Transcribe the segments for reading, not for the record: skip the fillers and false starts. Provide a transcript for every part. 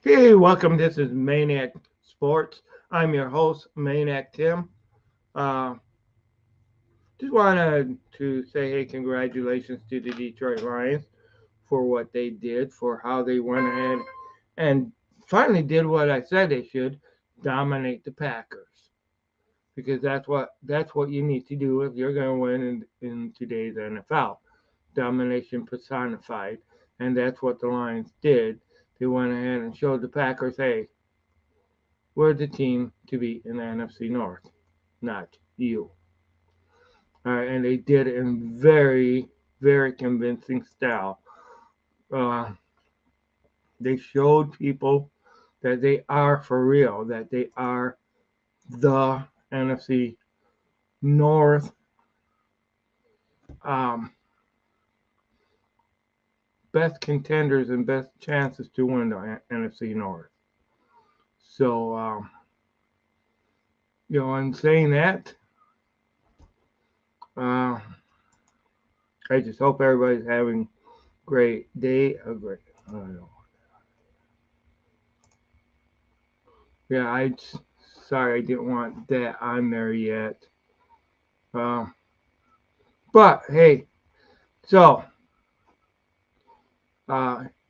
Hey, welcome. This is Maniac Sports. I'm your host, Maniac Tim. Uh, just wanted to say, hey, congratulations to the Detroit Lions for what they did, for how they went ahead and finally did what I said they should: dominate the Packers. Because that's what you need to do if you're going to win in today's NFL. Domination personified, and that's what the Lions did. They went ahead and showed the Packers, hey, we're the team to beat in the NFC North, not you. All right, and they did it in very, very convincing style. Uh, they showed people that they are for real, that they are the NFC North um, best contenders and best chances to win the NFC North. So, in saying that, uh, I just hope everybody's having a great day. A great, I don't know. Yeah, sorry I didn't want that on there yet. Um, but hey, so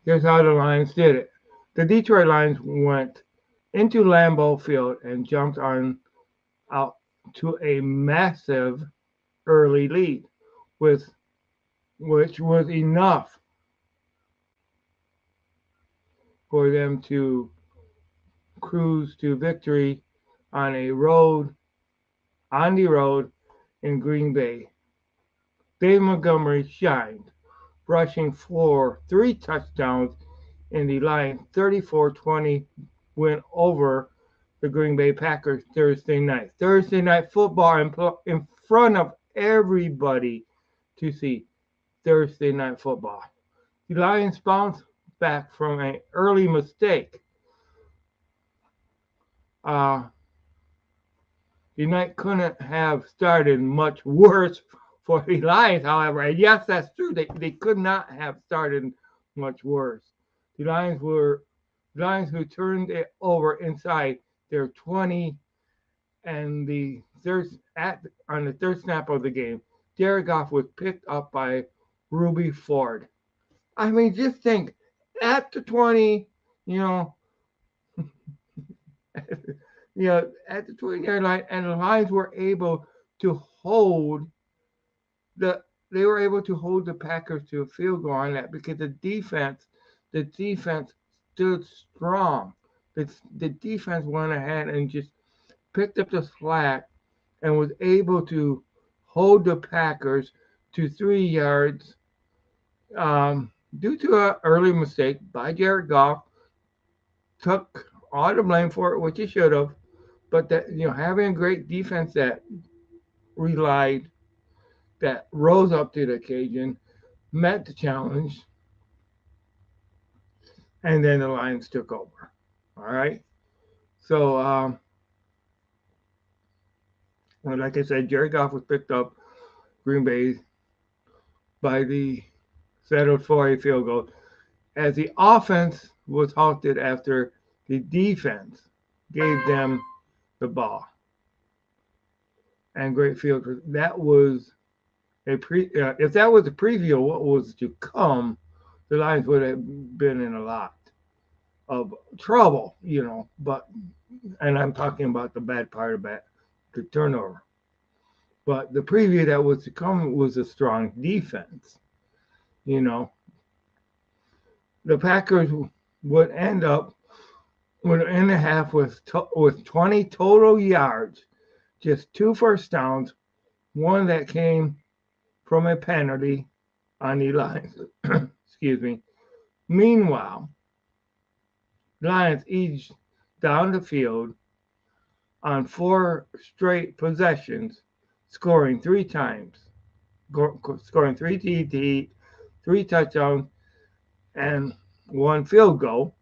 here's how the Lions did it. The Detroit Lions went into Lambeau Field and jumped on out to a massive early lead, with which was enough for them to cruise to victory on a road on the road in Green Bay. Dave Montgomery shined, rushing for 3 touchdowns in the Lions' 34-20 win over the Green Bay Packers Thursday night. Thursday night football in front of everybody to see Thursday night football. The Lions bounced back from an early mistake. Uh, the night couldn't have started much worse for the Lions, however. And yes, that's true. They could not have started much worse. The Lions who turned it over inside their 20 and the third at on the third snap of the game. Jared Goff was picked up by Ruby Ford. I mean, just think at the 20, you know, at the 20-yard line, and the Lions were able to hold the they were able to hold the Packers to a field goal on that because the defense stood strong. The defense went ahead and just picked up the slack and was able to hold the Packers to 3 yards due to an early mistake by Jared Goff. Took all the blame for it, which he should have. But that having a great defense relied that rose up to the occasion, met the challenge, and then the Lions took over. All right. So, like I said, Jared Goff was picked up Green Bay by the settled for a field goal as the offense was halted after the defense gave them the ball and great field. That was if that was a preview of what was to come, the Lions would have been in a lot of trouble, But and I'm talking about the bad part about the turnover. But the preview that was to come was a strong defense. You know, the Packers would end the half with 20 total yards, just 2 first downs, one that came from a penalty on the Lions. Excuse me. Meanwhile, Lions edged down the field on 4 straight possessions, scoring 3 times, scoring 3 TD, 3 touchdowns, and 1 field goal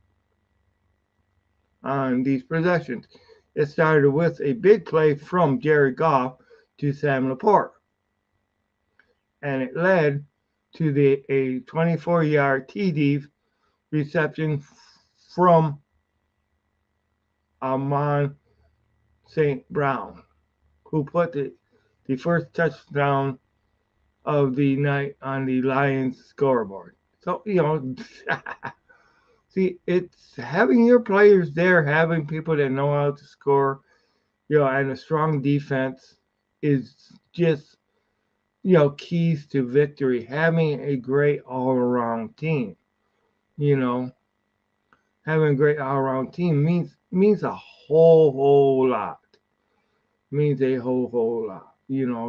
on these possessions. It started with a big play from Jared Goff to Sam Laporte, and it led to a 24-yard TD reception from Amon St. Brown, who put the first touchdown of the night on the Lions scoreboard. So, see, it's having your players there, having people that know how to score, and a strong defense is just, keys to victory. Having a great all-around team, you know, having a great all-around team means a whole lot. Means a whole lot,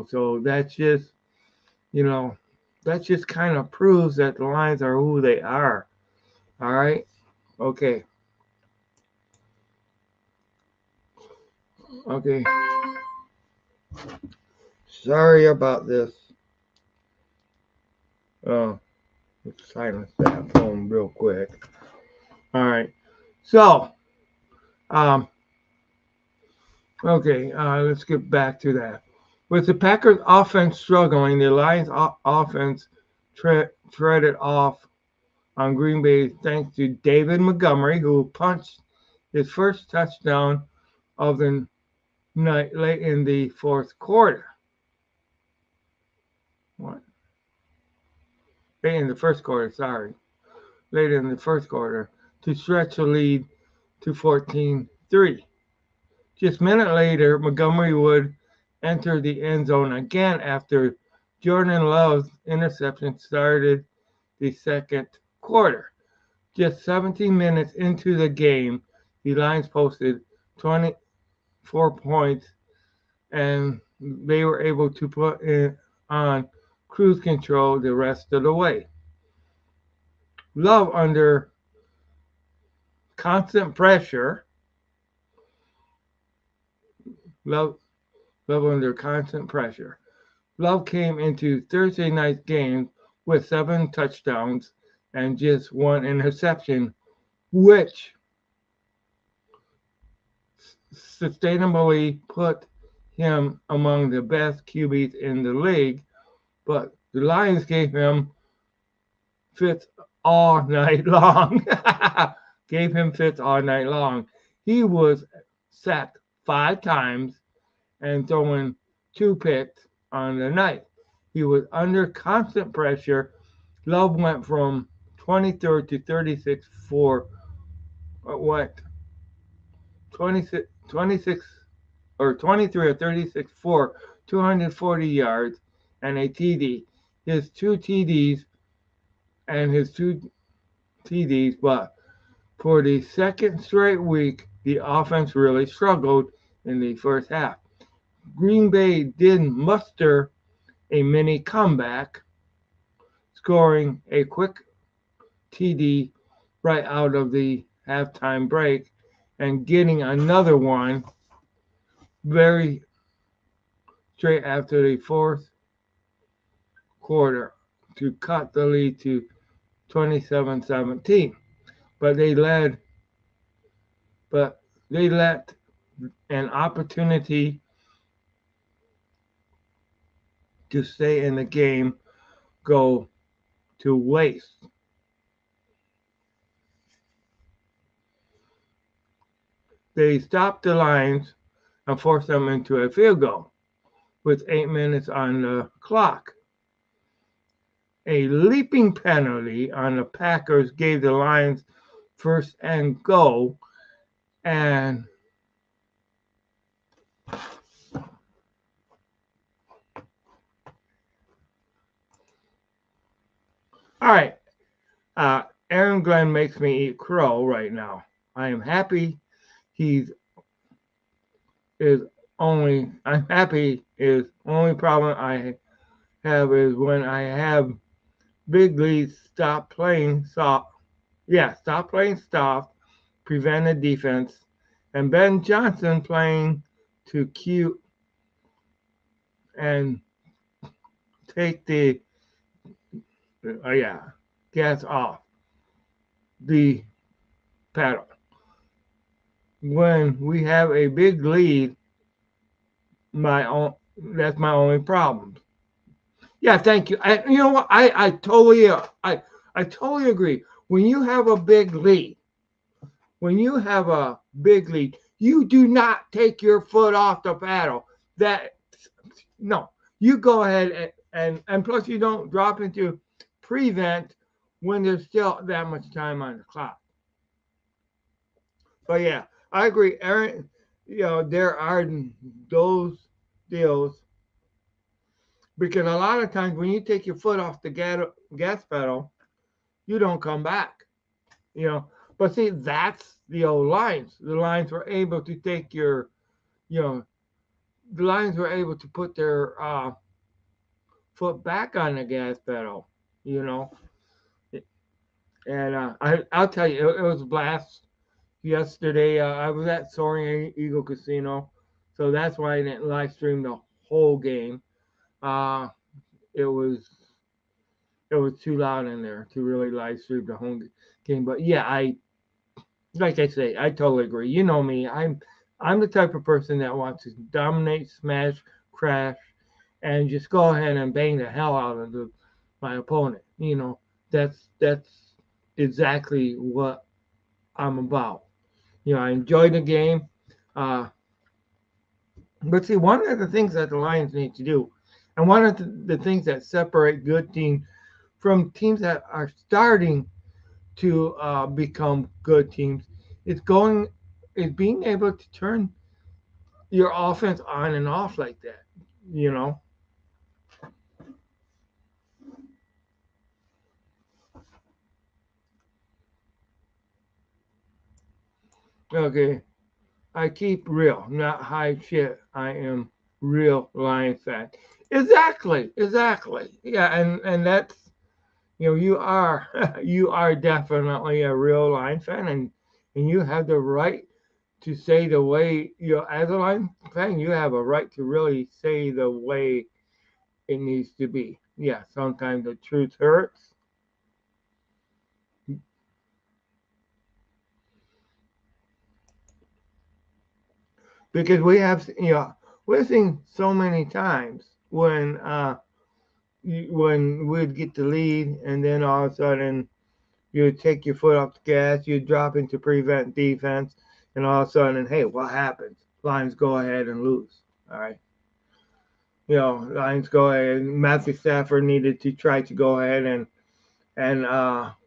So you know, that just kind of proves that the Lions are who they are. All right, okay, okay. Sorry about this. Oh, let's silence that phone real quick. All right, so um, okay, let's get back to that. With the Packers' offense struggling, the Lions' offense treaded off on Green Bay thanks to David Montgomery, who punched his first touchdown of the night late in the fourth quarter. What? Late in the first quarter, sorry. Late in the first quarter to stretch the lead to 14-3. Just a minute later, Montgomery would enter the end zone again after Jordan Love's interception started the second quarter. Just 17 minutes into the game, the Lions posted 24 points and they were able to put on cruise control the rest of the way. Love under constant pressure. Love under constant pressure. Love came into Thursday night's game with 7 touchdowns and just 1 interception, which sustainably put him among the best QBs in the league. But the Lions gave him fits all night long. Gave him fits all night long. He was sacked 5 times and throwing 2 picks on the night. He was under constant pressure. Love went from 23rd to 36 for 26 or 23 or 36 for 240 yards and a TD. His 2 TDs but for the second straight week, the offense really struggled in the first half. Green Bay did muster a mini comeback, scoring a quick TD right out of the halftime break and getting another one very straight after the fourth quarter to cut the lead to 27-17. But they let an opportunity to stay in the game go to waste. They stopped the Lions and forced them into a field goal with 8 minutes on the clock. A leaping penalty on the Packers gave the Lions first and goal, and all right, Aaron Glenn makes me eat crow right now. I am happy I'm happy is only problem I have is when I have big leads stop playing soft, prevent the defense, and Ben Johnson playing too cute and take the gas off the pedal. When we have a big lead, that's my only problem. Yeah, thank you. You know what? I totally agree. When you have a big lead, You do not take your foot off the paddle. That no, you go ahead and plus you don't drop into prevent when there's still that much time on the clock. But yeah, I agree, Aaron. There are those deals because a lot of times when you take your foot off the gas pedal, you don't come back. You know, but see, that's the old lines. The lines were able to take you know, the Lions were able to put their foot back on the gas pedal, you know. And I'll tell you, it was a blast yesterday. I was at Soaring Eagle Casino, so that's why I didn't live stream the whole game. Uh, it was it was too loud in there to really live stream the whole game. But yeah, I like I say, I totally agree. You know me, I'm the type of person that wants to dominate, smash, crash, and just go ahead and bang the hell out of my opponent. That's exactly what I'm about. I enjoy the game. Uh, but see, one of the things that the Lions need to do, and one of the things that separate good teams from teams that are starting to become good teams, is being able to turn your offense on and off like that. You know. Okay. I keep real, not high shit. I am real Lions fan. Exactly, exactly. Yeah, and that's you are you are definitely a real Lions fan, and you have the right to say the way as a Lions fan, you have a right to really say the way it needs to be. Yeah, sometimes the truth hurts because we've seen so many times when we'd get the lead and then all of a sudden you take your foot off the gas, you drop into prevent defense, and all of a sudden, hey, what happens? Lions go ahead and lose. All right. Lions go ahead. Matthew Stafford needed to try to go ahead and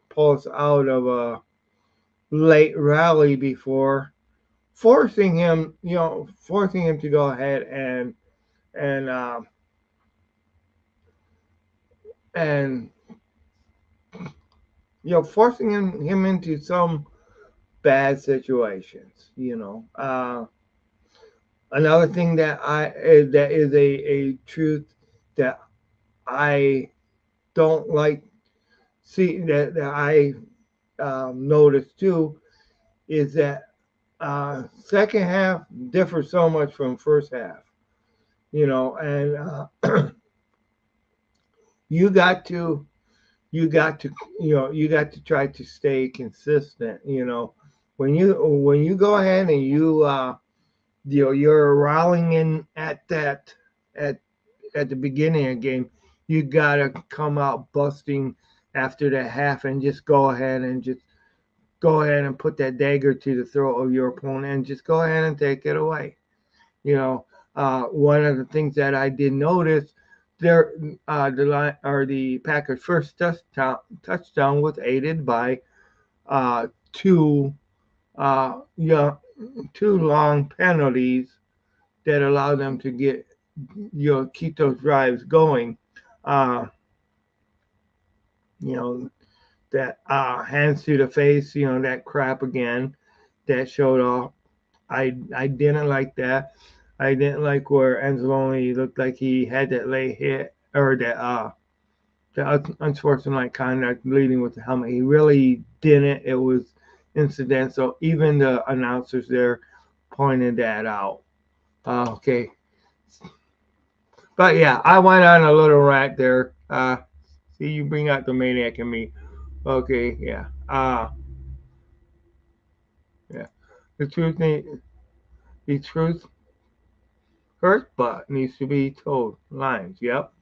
pull us out of a late rally before forcing him to go ahead and and forcing him into some bad situations. Another thing that is a truth that I don't like see that I noticed too is that second half differs so much from first half. And you got to you got to try to stay consistent. When you go ahead and you're rallying in at at the beginning of the game, you gotta come out busting after that half and just go ahead and put that dagger to the throat of your opponent and just go ahead and take it away. One of the things that I did notice there, the Packers' first touchdown was aided by two yeah, two long penalties that allow them to keep those drives going. Uh, you know that hands to the face, that crap again that showed off. I didn't like that. I didn't like where Anzalone looked like he had that late hit or the unsportsmanlike conduct bleeding with the helmet. He really didn't. It was incidental. Even the announcers there pointed that out. Okay, but yeah, I went on a little rant there. See, you bring out the maniac in me. Okay, yeah. Yeah. The truth need, the truth hurts, but needs to be told. Lines. Yep.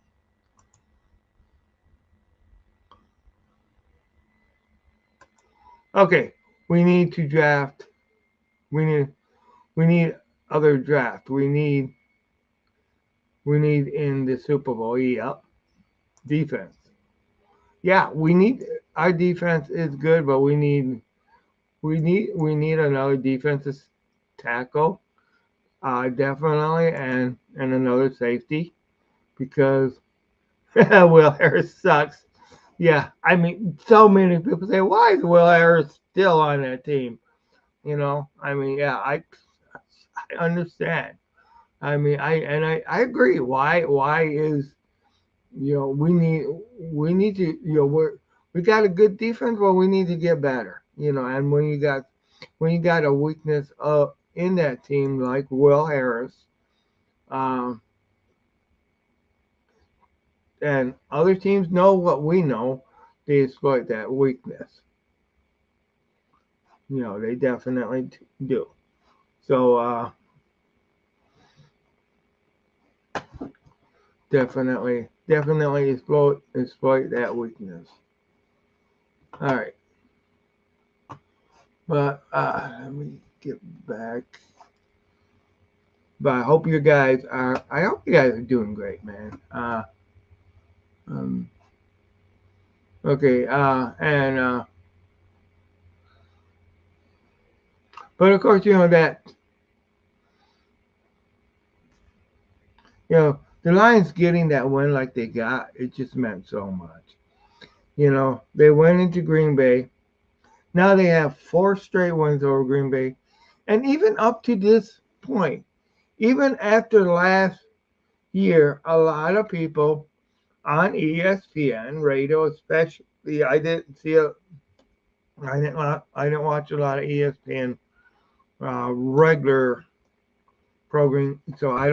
Okay. We need to draft. We need. We need other draft. We need in the Super Bowl. Yep, defense. Yeah, we need our defense is good, but we need another defensive tackle, definitely, and another safety because Will Harris sucks. Yeah, I mean, so many people say, why is Will Harris still on that team? I mean, yeah, I understand. I mean, I agree. Why is we need to we got a good defense, but we need to get better. And when you got a weakness in that team like Will Harris, um, and other teams know what we know, they exploit that weakness. They definitely do. So definitely exploit that weakness. All right, but let me get back. But I hope you guys are doing great, man. Um, okay, but of course, the Lions getting that win like they got, it just meant so much. They went into Green Bay. Now they have 4 straight wins over Green Bay. And even up to this point, even after last year, a lot of people on ESPN radio, especially, I didn't watch a lot of ESPN regular programming, so I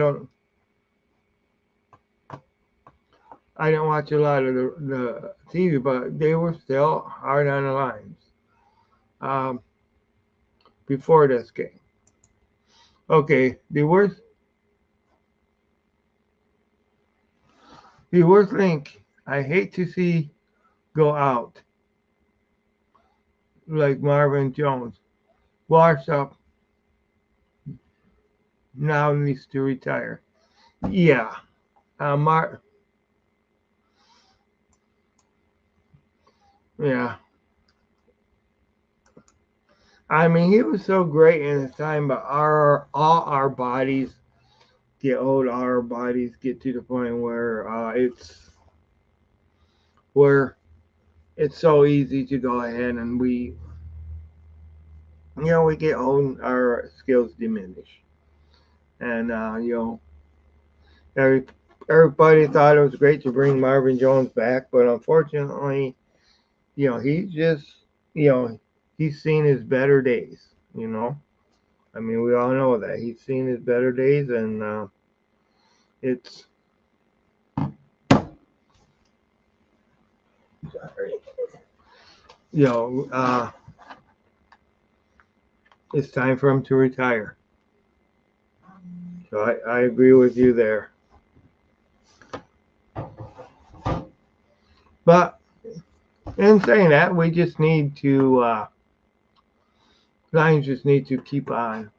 didn't watch a lot of the TV, but they were still hard on the Lions um, before this game. Okay, the worst link I hate to see go out like Marvin Jones. Washed up, now needs to retire. Yeah, Mar. Yeah, I mean he was so great in his time, but all our bodies get old. Our bodies get to the point where it's so easy to go ahead and we get old. Our skills diminish, and every everybody thought it was great to bring Marvin Jones back, but unfortunately, he's just you know he's seen his better days. You know, I mean, we all know that he's seen his better days, and it's you know it's time for him to retire. So I agree with you there. But in saying that, we just need to Lions just need to keep on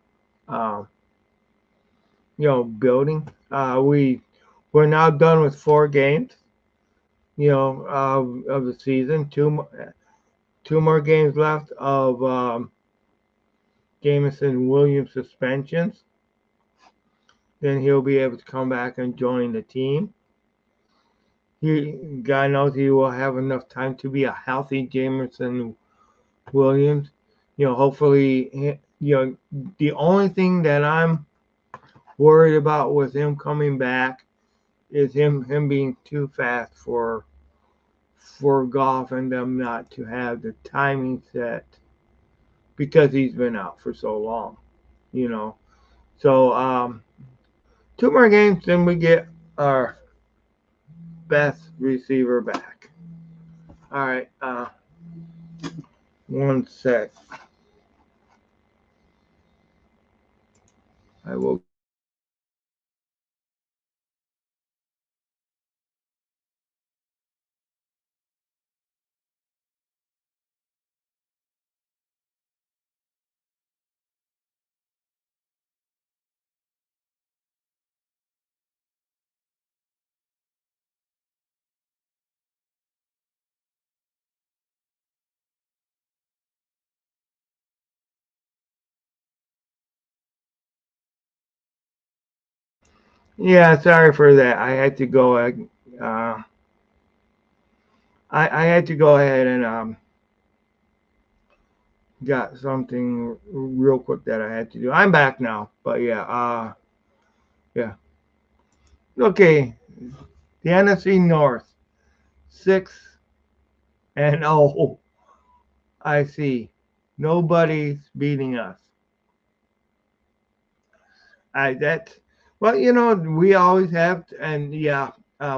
uh, building. We're now done with 4 games, of the season. Two more games left of Jamison Williams suspensions. Then he'll be able to come back and join the team. God knows he will have enough time to be a healthy Jamison Williams. Hopefully, the only thing that I'm worried about with him coming back is him being too fast for golf and them not to have the timing set because he's been out for so long. You know, so 2 more games, then we get our best receiver back. All right, one sec. I will Yeah, sorry for that. I had to go. I had to go ahead and got something real quick that I had to do. I'm back now, but yeah, yeah. Okay, the NFC North, 6-0. I see. Nobody's beating us. I that well, we always have, and yeah,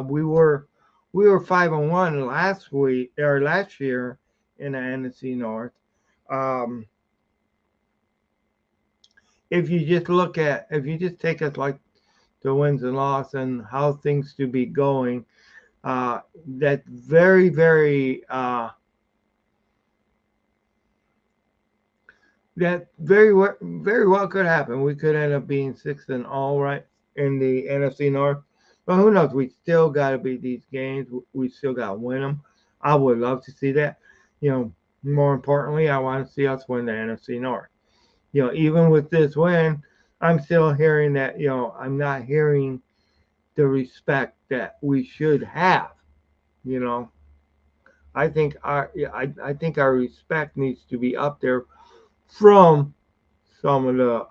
we were 5-1 last week or last year in the NFC North. Um, if you just take us like the wins and loss and how things to be going, that very well could happen. We could end up being 6-0 right in the NFC North. But who knows? We still got to beat these games. We still got to win them. I would love to see that. More importantly, I want to see us win the NFC North. Even with this win, I'm still hearing that. I'm not hearing the respect that we should have. You know, I think our respect needs to be up there from some of the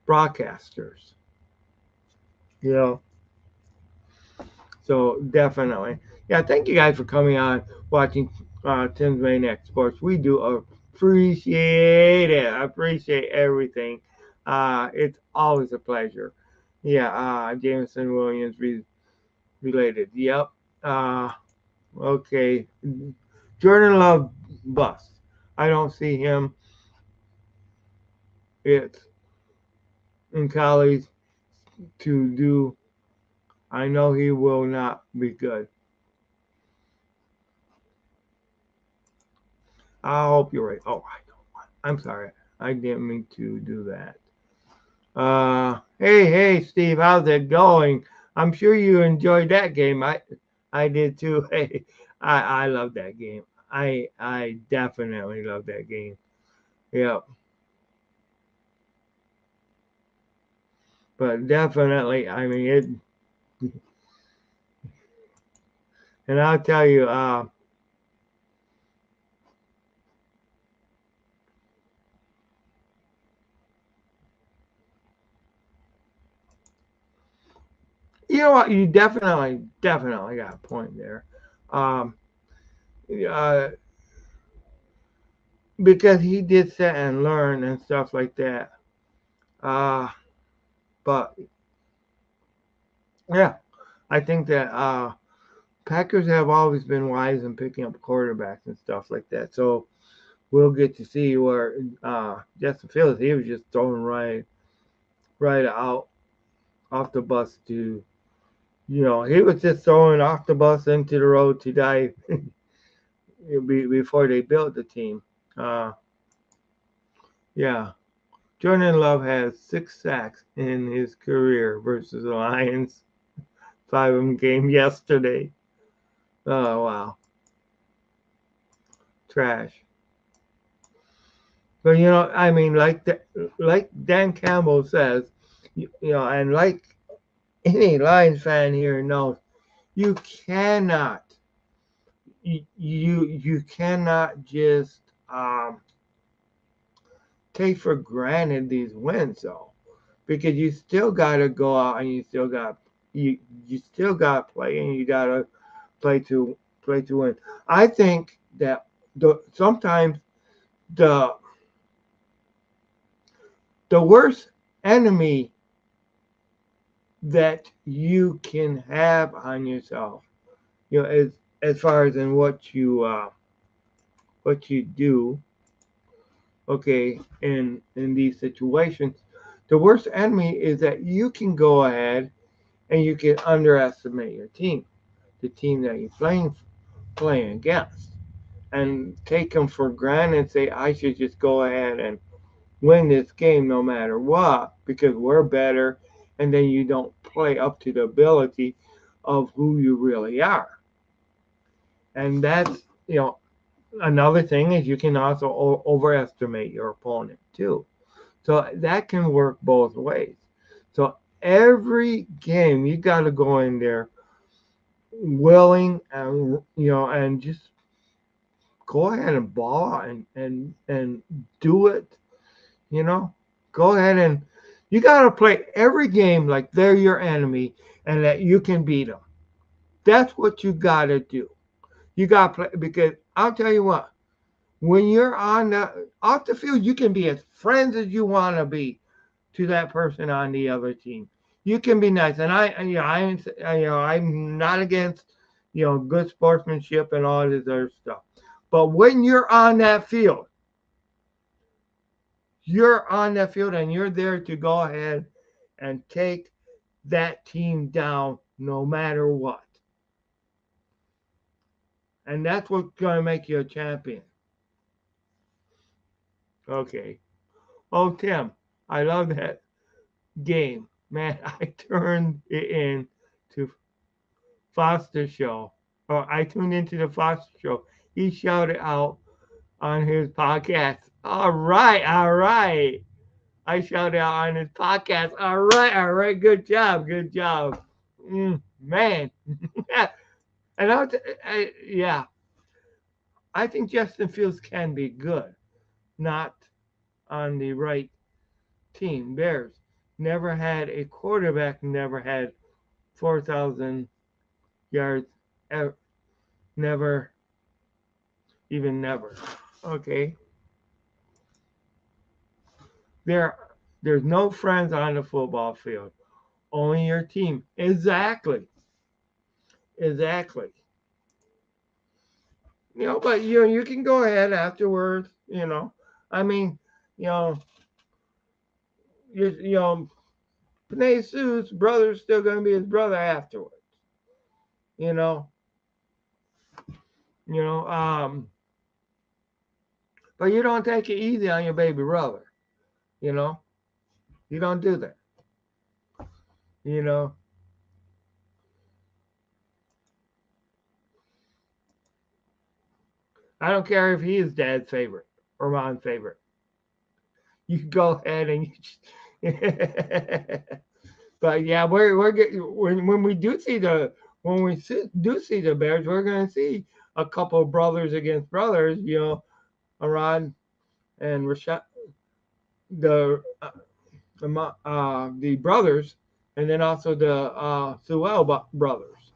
broadcasters. You know, so definitely, yeah. Thank you guys for coming on, watching Tim's Maniac Sports. We do appreciate it. I appreciate everything. It's always a pleasure. Yeah, Jameson Williams related. Yep. Uh, okay. Jordan Love bust. I don't see him. It's in college to do. I know he will not be good. I hope you're right. Oh, I'm sorry. I didn't mean to do that. Hey, Steve, how's it going? I'm sure you enjoyed that game. I did too. Hey, I love that game. I definitely love that game. Yeah, but definitely, I mean it. And I'll tell you, you know what? You definitely got a point there. Um, uh, because he did sit and learn and stuff like that. Uh, but yeah, I think that Packers have always been wise in picking up quarterbacks and stuff like that. So we'll get to see where Justin Fields, he was just throwing right out off the bus to, he was just throwing off the bus into the road to die before they built the team. Uh, yeah. Jordan Love has 6 sacks in his career versus the Lions. 5 of them game yesterday. Oh, wow. Trash. But I mean, like Dan Campbell says, and like any Lions fan here knows, you cannot, you cannot just take for granted these wins, though, because you still got to go out and you still got to play and you got to play to win. I think that sometimes the worst enemy that you can have on yourself, as far as in what you do, okay, in these situations, the worst enemy is that you can go ahead and you can underestimate your team, the team that you're playing against, and take them for granted and say, I should just go ahead and win this game no matter what because we're better, and then you don't play up to the ability of who you really are. And that's, another thing is you can also overestimate your opponent too. So that can work both ways. So every game you got to go in there willing and and just go ahead and ball out and do it. You know, go ahead and you got to play every game like they're your enemy and that you can beat them. That's what you got to do. You got to play because I'll tell you what. When you're on the off the field, you can be as friends as you want to be to that person on the other team. You can be nice, and I'm not against good sportsmanship and all this other stuff. But when you're on that field and you're there to go ahead and take that team down no matter what. And that's what's going to make you a champion. Okay. Oh, Tim, I love that game. Man, I turned it in to Foster Show. Or I tuned into the Foster Show. He shouted out on his podcast. All right, all right. I shouted out on his podcast. All right. Good job, good job. Man. And yeah, I think Justin Fields can be good, not on the right team. Bears never had a quarterback, never had 4,000 yards, ever, never, even never. Okay. There, there's no friends on the football field, only your team. Exactly. Exactly. But you can go ahead afterwards. I mean, you know, you know, Panay Sue's brother's still gonna be his brother afterwards. You know, you know. But you don't take it easy on your baby brother. You know, you don't do that. You know, I don't care if he is dad's favorite or mom's favorite. You can go ahead and but yeah, we're getting when we do see the Bears, we're gonna see a couple of brothers against brothers. Arad and Rashad, the the brothers, and then also the Sewell brothers.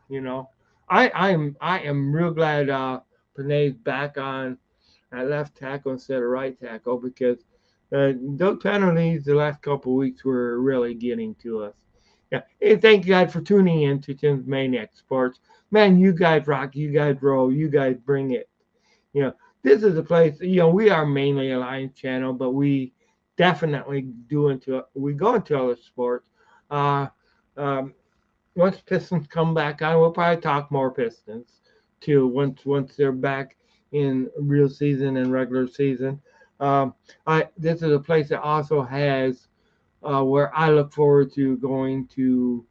I am real glad Panay's back on at left tackle instead of right tackle because those penalties the last couple of weeks were really getting to us. Yeah, and thank you guys for tuning in to Tim's Maniac Sports. Man, you guys rock, you guys roll, you guys bring it. You know, this is a place. We are mainly a Lions channel, but we definitely we go into other sports. Uh, um, Once Pistons come back on, we'll probably talk more Pistons too. Once they're back in real season and regular season. This is a place that also has where I look forward to going to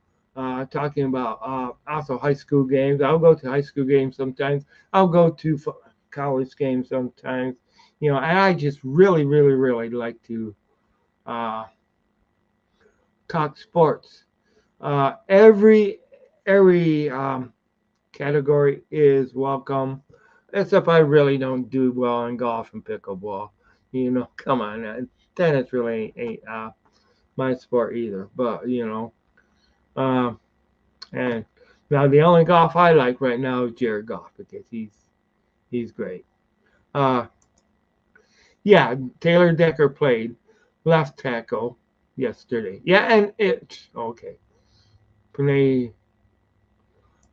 talking about also high school games. I'll go to high school games sometimes. I'll go to college games sometimes. And I just really, really, really like to uh, talk sports. Every category is welcome, except I really don't do well in golf and pickleball. Come on, tennis really ain't my sport either. But um, and now the only golf I like right now is Jared Goff because he's great. Uh, yeah, Taylor Decker played left tackle yesterday. Yeah, and it's okay. Play.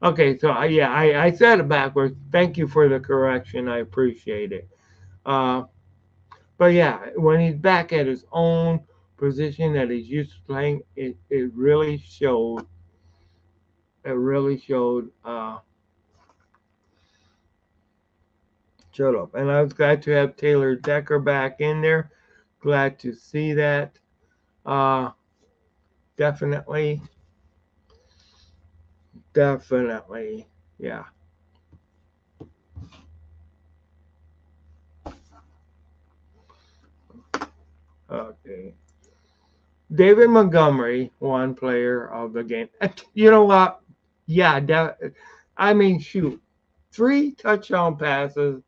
Okay, so I said it backwards. Thank you for the correction. I appreciate it. Uh, but yeah, when he's back at his own position that he's used to playing, it really showed. It really showed up. And I was glad to have Taylor Decker back in there. Glad to see that. Uh, definitely, definitely, yeah. Okay. David Montgomery won player of the game. And you know what? Yeah, I mean, shoot, 3 touchdown passes,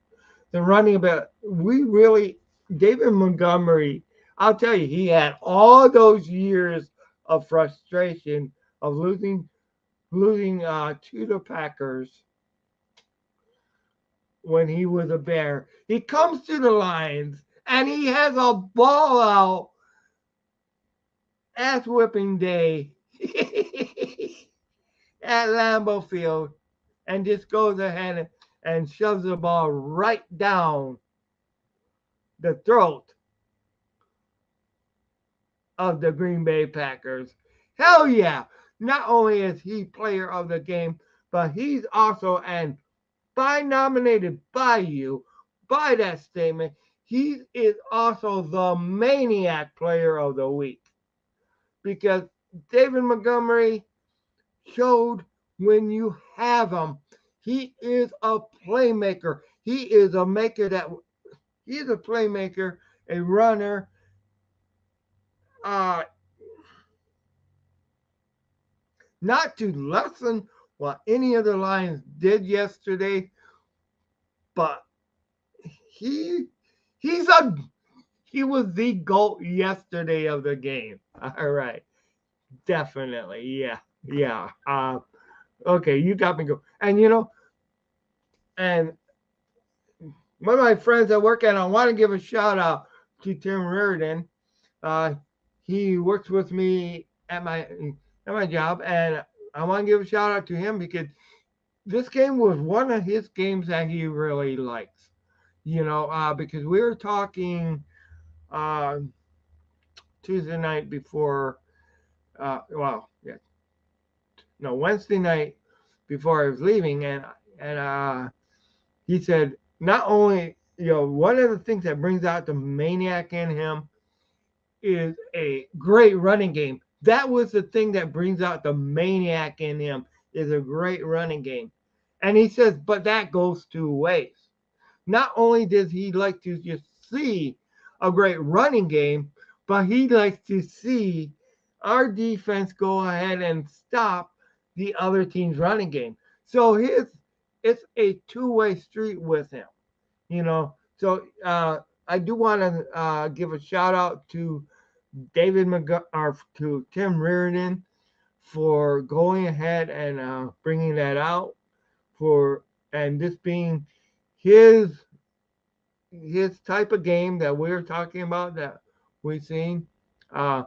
the running back. We really, David Montgomery, I'll tell you, he had all those years of frustration of losing to the Packers when he was a Bear. He comes to the Lions and he has a ball out ass whipping day at Lambeau Field and just goes ahead and shoves the ball right down the throat of the Green Bay Packers. Hell yeah! Not only is he player of the game, but he's also, and by nominated by you, by that statement, he is also the Maniac player of the week. Because David Montgomery showed when you have him, he is a playmaker. He is a maker that he is a playmaker, a runner. Uh, not to lessen what any of the Lions did yesterday, but he he's a he was the GOAT yesterday of the game. All right, definitely, yeah, yeah. Okay, you got me go. And and one of my friends I work at, I want to give a shout out to Tim Reardon. Uh, he works with me at my job, and I want to give a shout out to him because this game was one of his games that he really likes. Because we were talking uh, Tuesday night before, well, yeah, no, Wednesday night before I was leaving, and he said not only one of the things that brings out the maniac in him is a great running game. That was the thing that brings out the maniac in him is a great running game. And he says, but that goes two ways. Not only does he like to just see a great running game, but he likes to see our defense go ahead and stop the other team's running game. So it's a two-way street with him, you know. So I do want to give a shout out to or to Tim Reardon for going ahead and bringing that out for and this being his his type of game that we're talking about that we've seen. Uh,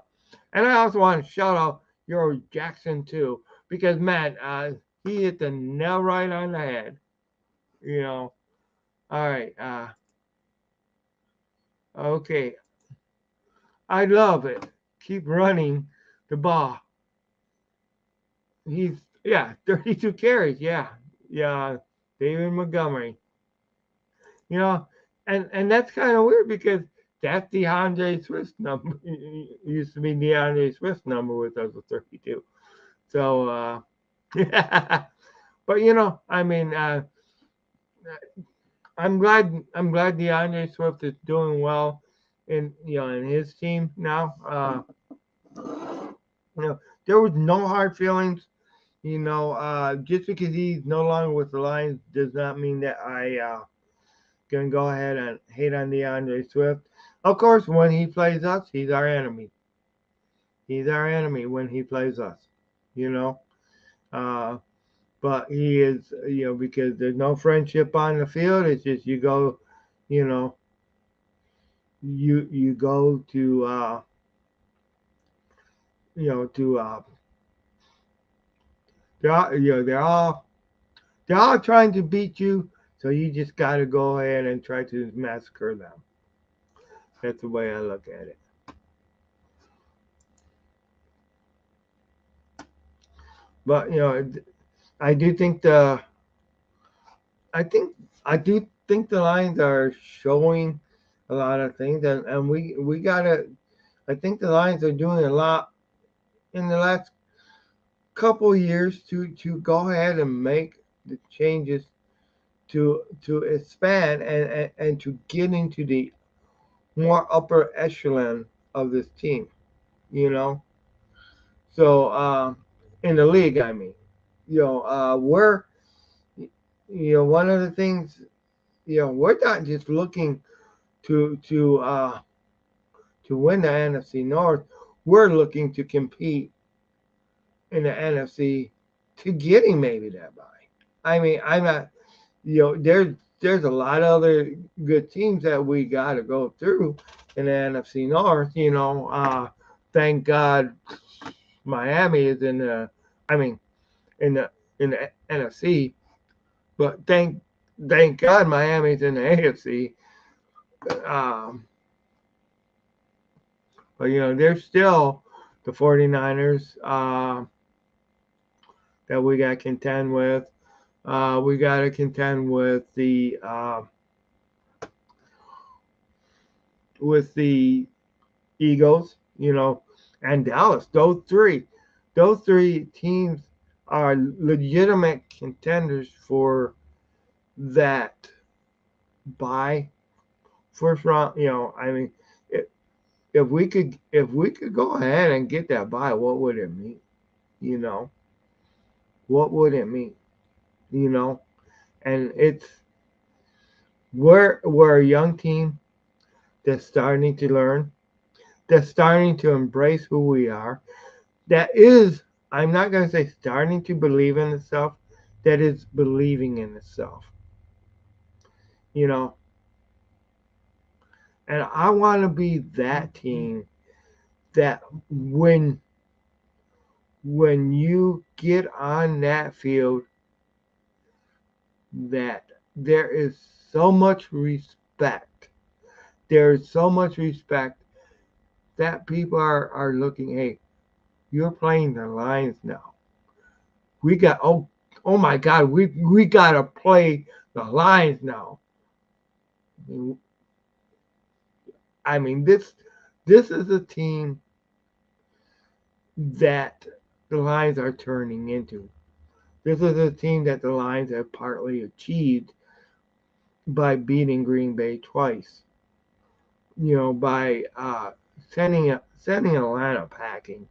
and I also want to shout out your Jackson too because man, he hit the nail right on the head. You know. All right. Okay. I love it. Keep running the ball. He's 32 carries. Yeah, yeah. David Montgomery. You know, and that's kind of weird because that's DeAndre Swift's number. It used to be DeAndre Swift's number with us with 32. So, but I mean, I'm glad DeAndre Swift is doing well in his team now. There was no hard feelings. Just because he's no longer with the Lions does not mean that I gonna go ahead and hate on DeAndre Swift. Of course, when he plays us, he's our enemy. He's our enemy when he plays us. You know, uh, but he is because there's no friendship on the field. It's just you go, you know, you go to to they're all trying to beat you, so you just got to go ahead and try to massacre them. That's the way I look at it. But I do think I think I do think the Lions are showing a lot of things, and we gotta. I think the Lions are doing a lot in the last couple years to go ahead and make the changes to expand and to get into the more upper echelon of this team. you know. So in the league, I mean, we're one of the things, we're not just looking to win the NFC North. We're looking to compete in the NFC to getting maybe that bye. I mean, I'm not, there's a lot of other good teams that we got to go through in the NFC North. Thank God Miami is in the, I mean, in the NFC, but thank God Miami's in the AFC. Um, but there's still the 49ers that we got to contend with. We got to contend with the Eagles, and Dallas. Those three teams are legitimate contenders for that bye first round. I mean, if, if we could go ahead and get that bye, what would it mean? You know, what would it mean? You know, and we're a young team that's starting to learn, that's starting to embrace who we are, that is, I'm not going to say starting to believe in itself, that is believing in itself, you know. And I want to be that team that when you get on that field, that there is so much respect. There is so much respect that people are looking, hey, you're playing the Lions now. We got oh my God, we gotta play the Lions now. I mean this is a team that the Lions are turning into. This is a team that the Lions have partly achieved by beating Green Bay twice. By sending Atlanta packing.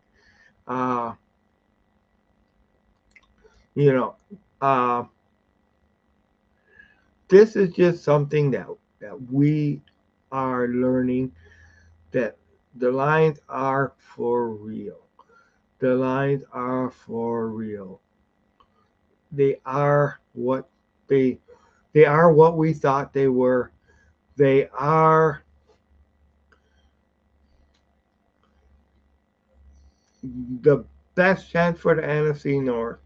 Uh, you know, uh, this is just something that we are learning, that the Lions are for real. The Lions are for real. They are what they they are what we thought they were. They are the best chance for the NFC North.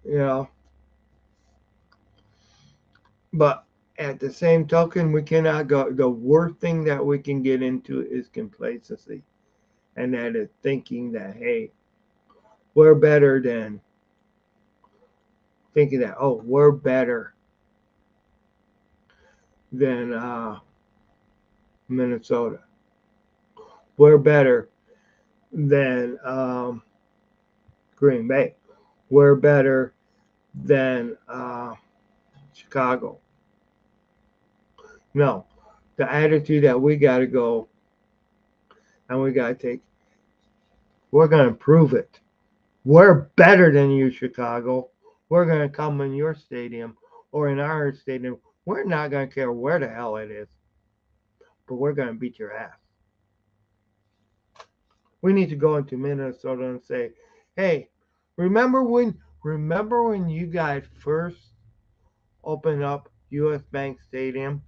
You know, but at the same token, we cannot go. The worst thing that we can get into is complacency, and that is thinking that, hey, we're better than thinking that, oh, we're better than Minnesota. We're better than Green Bay. We're better than Chicago. No, the attitude that we got to go and we got to take, we're going to prove it. We're better than you, Chicago. We're going to come in your stadium or in our stadium. We're not going to care where the hell it is, but we're going to beat your ass. We need to go into Minnesota and say, hey, remember when you guys first opened up US Bank Stadium?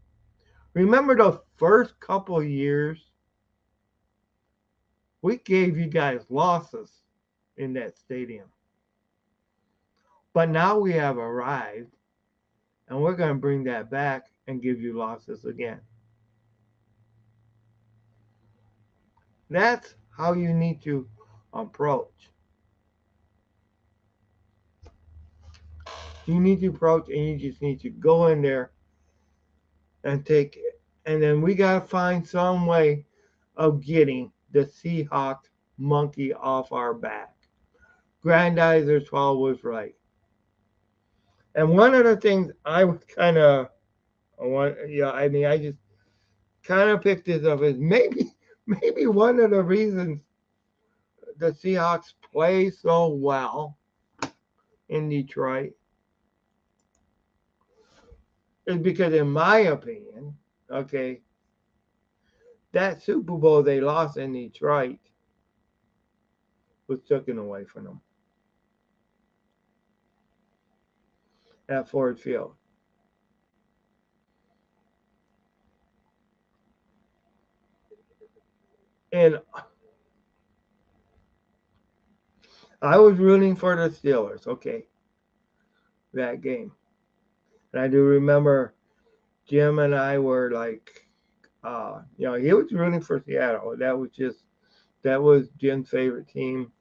Remember those first couple of years? We gave you guys losses in that stadium. But now we have arrived and we're going to bring that back and give you losses again. That's how you need to approach. You need to approach and you just need to go in there and take it. And then we got to find some way of getting the Seahawks monkey off our back. Grandizer 12 was right. And one of the things I was kind of, I just kind of picked this up is maybe one of the reasons the Seahawks play so well in Detroit is because, in my opinion, okay, that Super Bowl they lost in Detroit was taken away from them at Ford Field. And I was rooting for the Steelers, okay, that game. And I do remember Jim and I were like, he was rooting for Seattle. That was Jim's favorite team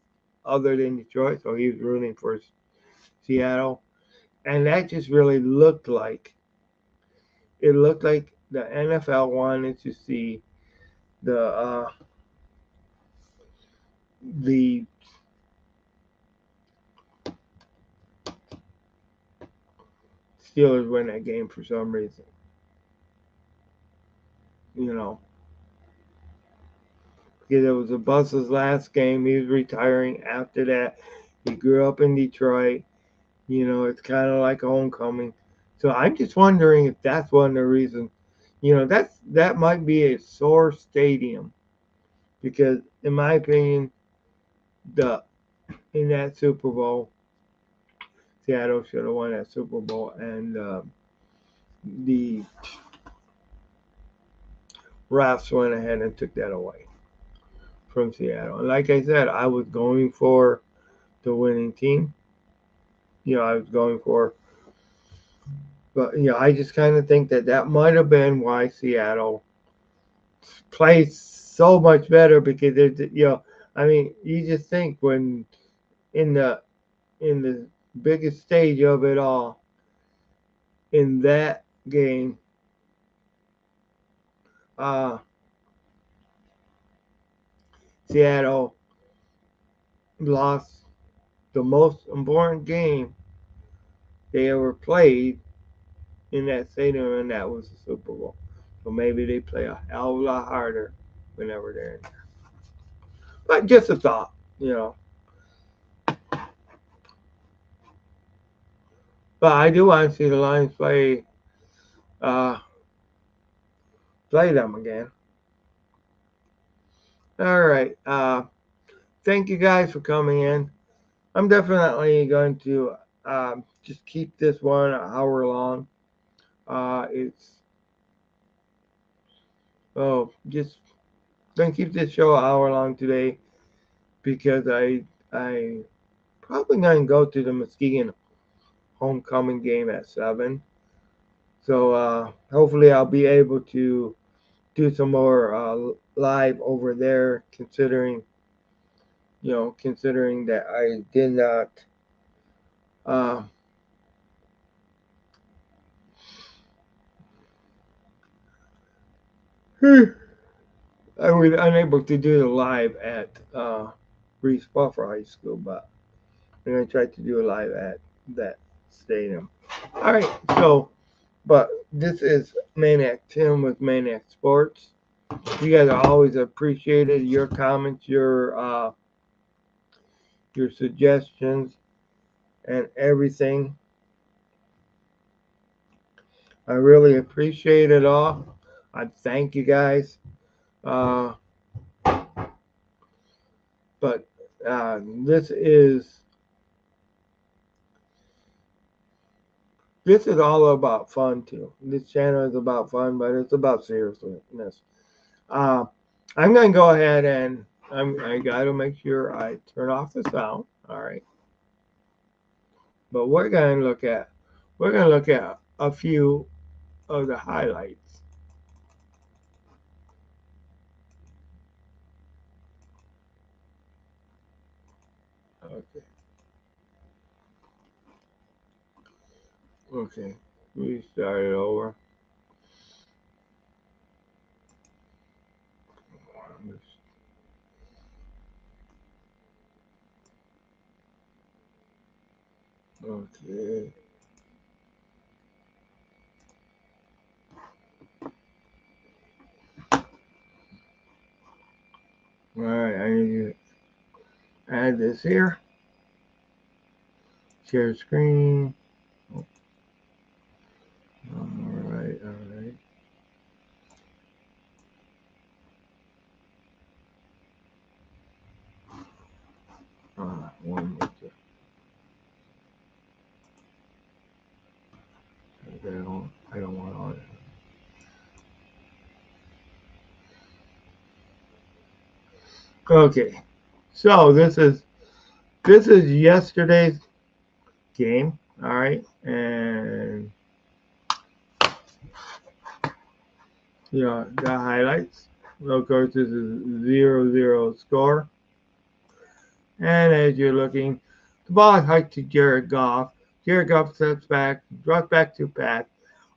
other than Detroit, so he was rooting for Seattle. And that just really looked like the NFL wanted to see the the Steelers win that game for some reason. You know, because it was a Buss's last game. He was retiring after that. He grew up in Detroit. It's kind of like a homecoming. So I'm just wondering if that's one of the reasons. That might be a sore stadium because, in my opinion, the in that Super Bowl, Seattle should have won that Super Bowl, and the refs went ahead and took that away from Seattle. And like I said, I was going for the winning team. I was going for, but I just kind of think that might have been why Seattle plays so much better because I mean, you just think when in the in the biggest stage of it all in that game, uh, Seattle lost the most important game they ever played in that stadium, and that was the Super Bowl. So maybe they play a hell of a lot harder whenever they're in there. But just a thought. But I do want to see the Lions uh, play them again. All right. Thank you guys for coming in. I'm definitely going to just keep this one an hour long. It's just gonna keep this show an hour long today because I probably gonna go to the Muskegon homecoming game at 7. So hopefully I'll be able to do some more live over there. Considering that I did not. Uh, I was unable to do the live at Reese Buffer High School, but I'm gonna try to do a live at that stadium. All right, but this is Maniac Tim with Maniac Sports. You guys are always appreciated. Your comments, your suggestions, and everything. I really appreciate it all. I thank you guys. Uh, but this is all about fun too. This channel is about fun, but it's about seriousness. Uh, I'm gonna go ahead and I gotta make sure I turn off the sound. All right, but we're gonna look at a few of the highlights. Okay, okay, we started over. Okay. right, I need to add this here. Share screen. Oh, all right, all right. One more. I don't want all that. Okay, so this is yesterday's game. All right, and the highlights. Of course, this is 0-0 score. And as you're looking, the ball is hiked to Jared Goff. Jared Goff steps back, drops back to Pat.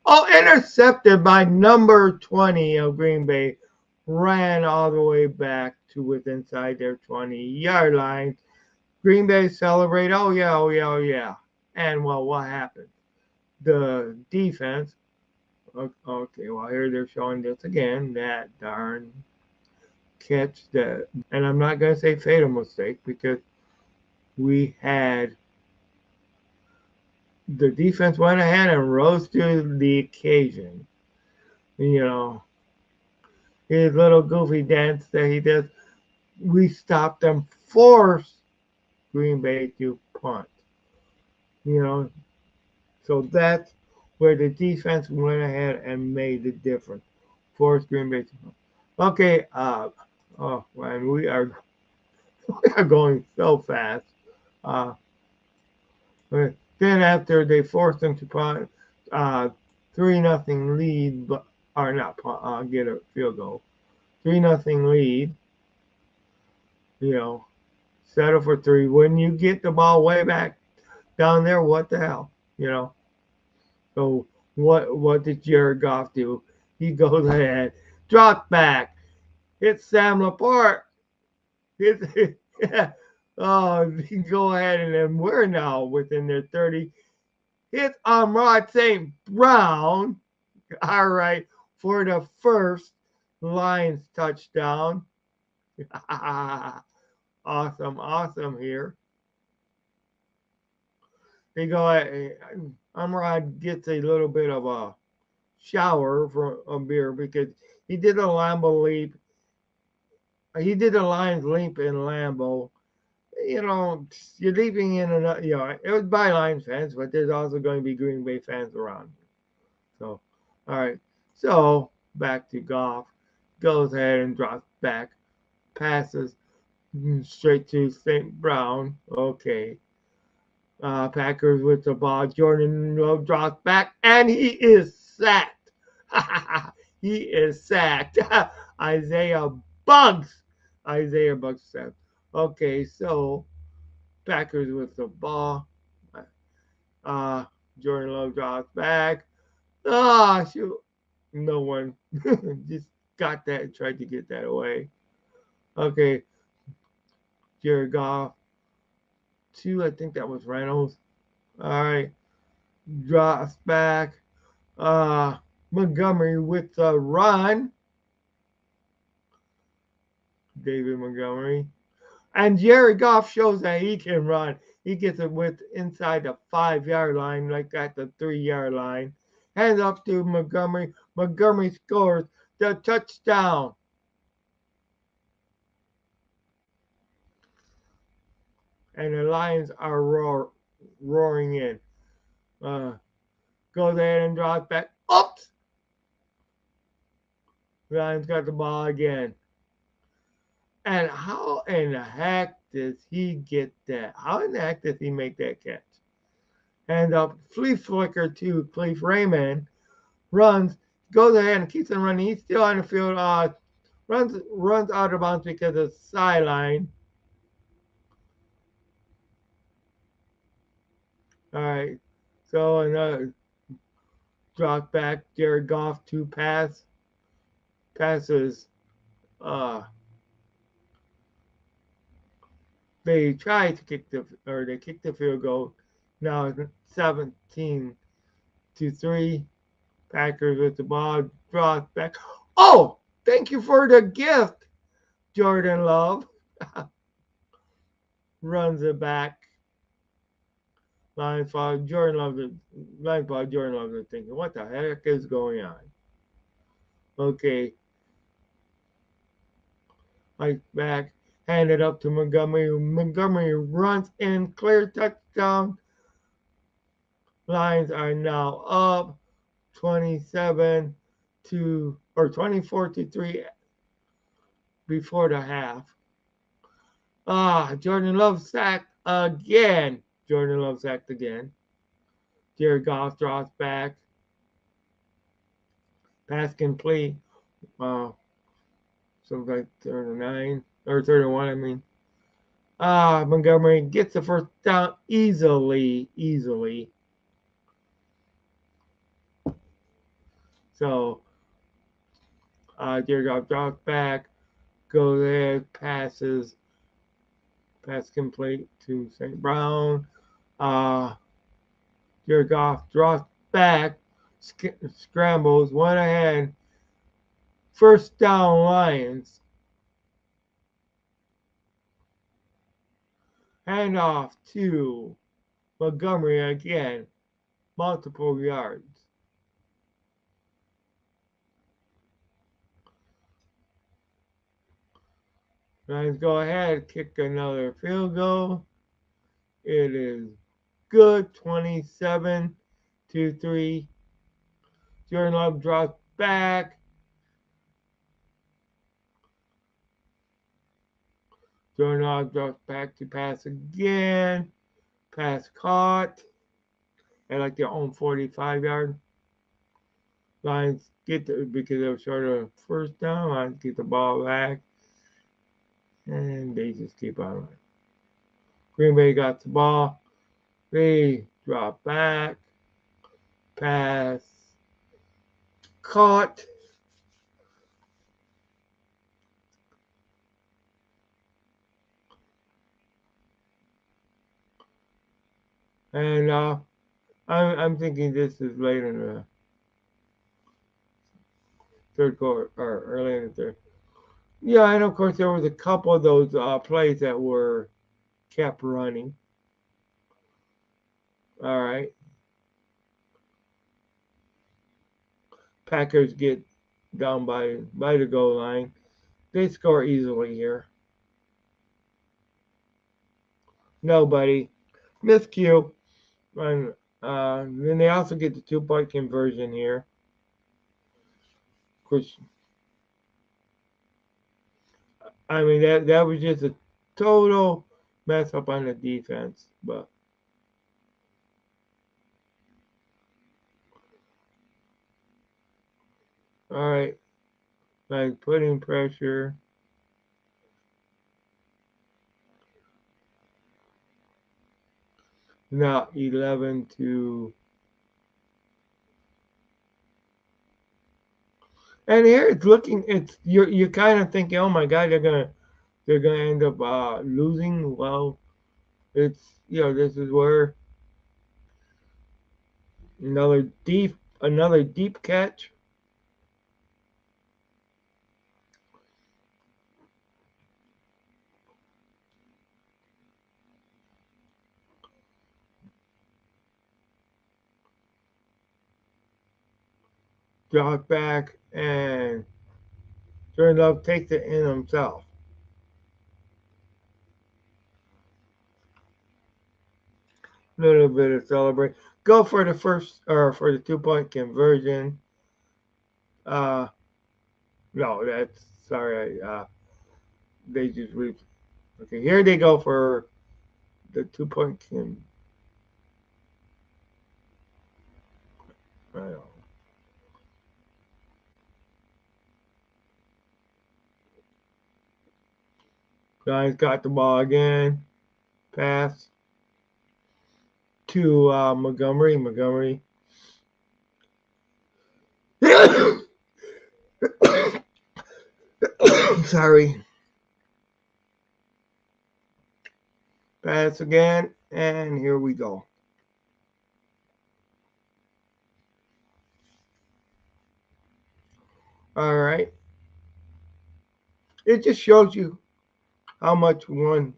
Oh, intercepted by number 20 of Green Bay. Ran all the way back to within inside their 20-yard line. Green Bay celebrate. Oh, yeah, oh, yeah, oh, yeah. And, well, what happened? The defense. Okay, well, here they're showing this again. That darn catch that. And I'm not going to say fatal mistake because we had the defense went ahead and rose to the occasion. You know, his little goofy dance that he does, we stopped them, forced Green Bay to punt. You know, so that's where the defense went ahead and made the difference. Forced Green Bay to punt. Okay, oh man, we are going so fast. Uh, then after they forced them to punt, 3-0 lead, but or not punt, get a field goal. 3-0 lead. You know, settle for three. When you get the ball way back down there, what the hell? You know. So what did Jared Goff do? He goes ahead, drop back, hits Sam Laporte. Hits, oh, he go ahead and then we're now within their 30. Hits Amrod St. Brown. All right, for the first Lions touchdown. Awesome, awesome here. They go, Amrod gets a little bit of a shower from a beer because he did a Lambo leap. He did a Lions leap in Lambo. You know, you're leaping in another, it was by Lions fans, but there's also going to be Green Bay fans around. So, all right. So, back to Goff. Goes ahead and drops back. Passes straight to St. Brown. Okay. Packers with the ball. Jordan Love drops back, and he is sacked. He is sacked. Isaiah Bugs. Isaiah Bugs said. Okay, so Packers with the ball. Jordan Love drops back. Shoot. No one just got that and tried to get that away. Okay. Jared Goff. 2, I think that was Reynolds. All right. Drops back. Montgomery with the run. David Montgomery. And Jared Goff shows that he can run. He gets it with inside the 5-yard line, like at the 3-yard line. Hands off to Montgomery. Montgomery scores the touchdown. And the Lions are roaring in. Goes ahead and drops back. Oops! Lions got the ball again. And how in the heck does he get that? How in the heck does he make that catch? And flea flicker to Cleve Raymond. Runs, goes ahead and keeps on running. He's still on the field. Runs out of bounds because of the sideline. All right. So another drop back. Jared Goff 2 passes. They tried to kick they kicked the field goal. Now 17-3. Packers with the ball, draws back. Oh, thank you for the gift, Jordan Love. runs it back. Lions fall. Jordan loves it. Lions fall. Jordan loves it. Thinking, what the heck is going on? Okay, like back, hand it up to Montgomery. Montgomery runs in, clear touchdown. Lions are now up 27 to or 24-3 before the half. Jordan Love sacked again. Jordan Love sacked again. Jared Goff draws back. Pass complete. Something like 39 or 31, I mean. Montgomery gets the first down easily. So, Jared Goff drops back, goes ahead, passes, pass complete to St. Brown. Jared Goff draws back, scrambles, went ahead. First down, Lions. Hand off to Montgomery again, multiple yards. Lions go ahead, kick another field goal. It is good, 27-3. Jordan Love drops back. Jordan Love drops back to pass again. Pass caught at like their own 45-yard. Lions get because they were short of first down. Lions get the ball back. And they just keep on running. Green Bay got the ball. They drop back. Pass. Caught. And I'm thinking this is late in the third quarter or early in the third. Yeah, and of course there was a couple of those plays that were kept running. All right. Packers get down by the goal line. They score easily here. Nobody. Miscue. And then they also get the 2-point conversion here. Which, I mean, that was just a total mess up on the defense. But all right, like putting pressure. Now 11 to. And here it's looking. It's you're kind of thinking, oh my God, they're gonna end up losing. Well, it's this is where another deep catch. Drop back and Jordan Love takes it in himself. A little bit of celebrate. Go for the first or for the 2-point conversion. Uh, no, that's sorry. They just reached. Okay, here they go for the 2-point conversion. Giants got the ball again. Pass to Montgomery. Montgomery. Sorry. Pass again, and here we go. All right. It just shows you how much one.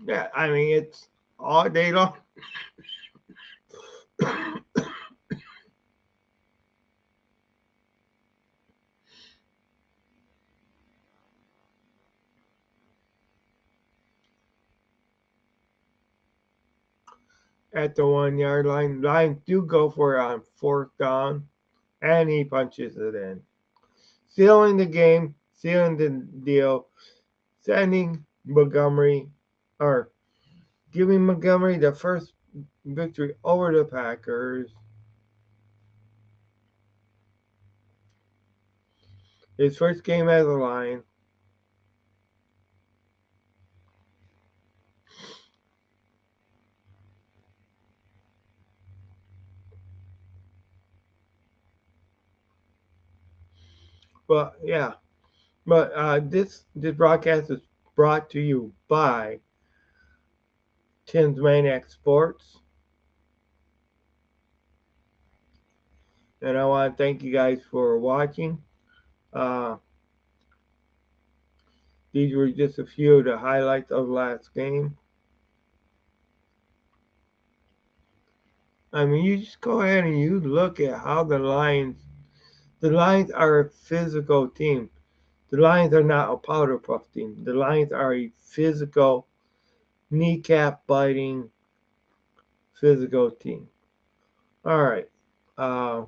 Yeah, I mean it's all day long. At the 1 yard line. Lions do go for it on fourth down, and he punches it in, sealing the game, sealing the deal, sending Montgomery or giving Montgomery the first victory over the Packers. His first game as a Lion. But yeah, but this broadcast is brought to you by Tim's Maniac Sports, and I want to thank you guys for watching. Uh, these were just a few of the highlights of last game. I mean, you just go ahead and you look at how the Lions are a physical team. The Lions are not a powder puff team. The Lions are a physical, kneecap biting, physical team. All right. Uh,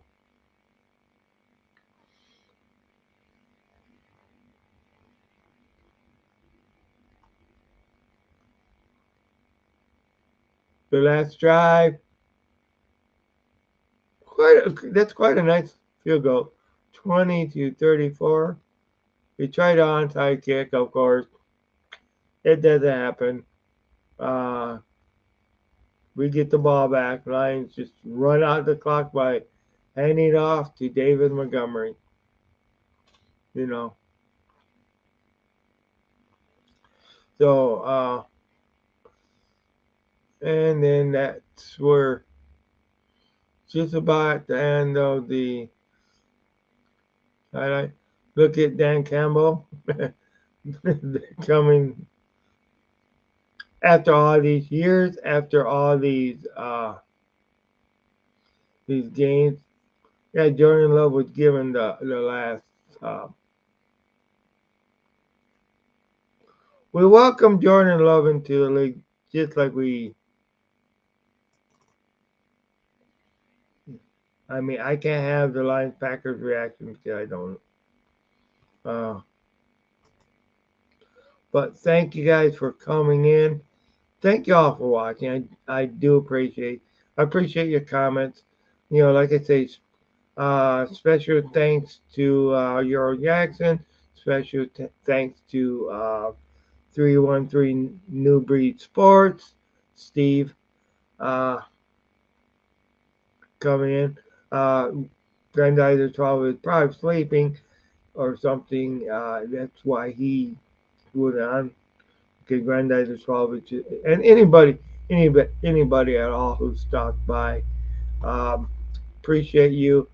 the last drive, that's quite a nice field goal. 20-34. We tried an onside kick, of course. It doesn't happen. Uh, we get the ball back. Lions just run out the clock by handing it off to David Montgomery. You know. So, and then that's where just about the end of the highlight. Look at Dan Campbell coming after all these years, after all these games. Yeah, Jordan Love was given the last. Uh, we welcome Jordan Love into the league just like we. I mean, I can't have the Lions Packers reaction because I don't. Uh, but thank you guys for coming in. Thank you all for watching. I do appreciate. I appreciate your comments. You know, like I say, special thanks to Euro Jackson. Special thanks to 313 New Breed Sports. Steve uh, coming in. Uh, Grandizer 12 is probably sleeping or something. That's why he went on. Okay, Grandizer 12 is just, and anybody at all who stopped by. Um, appreciate you.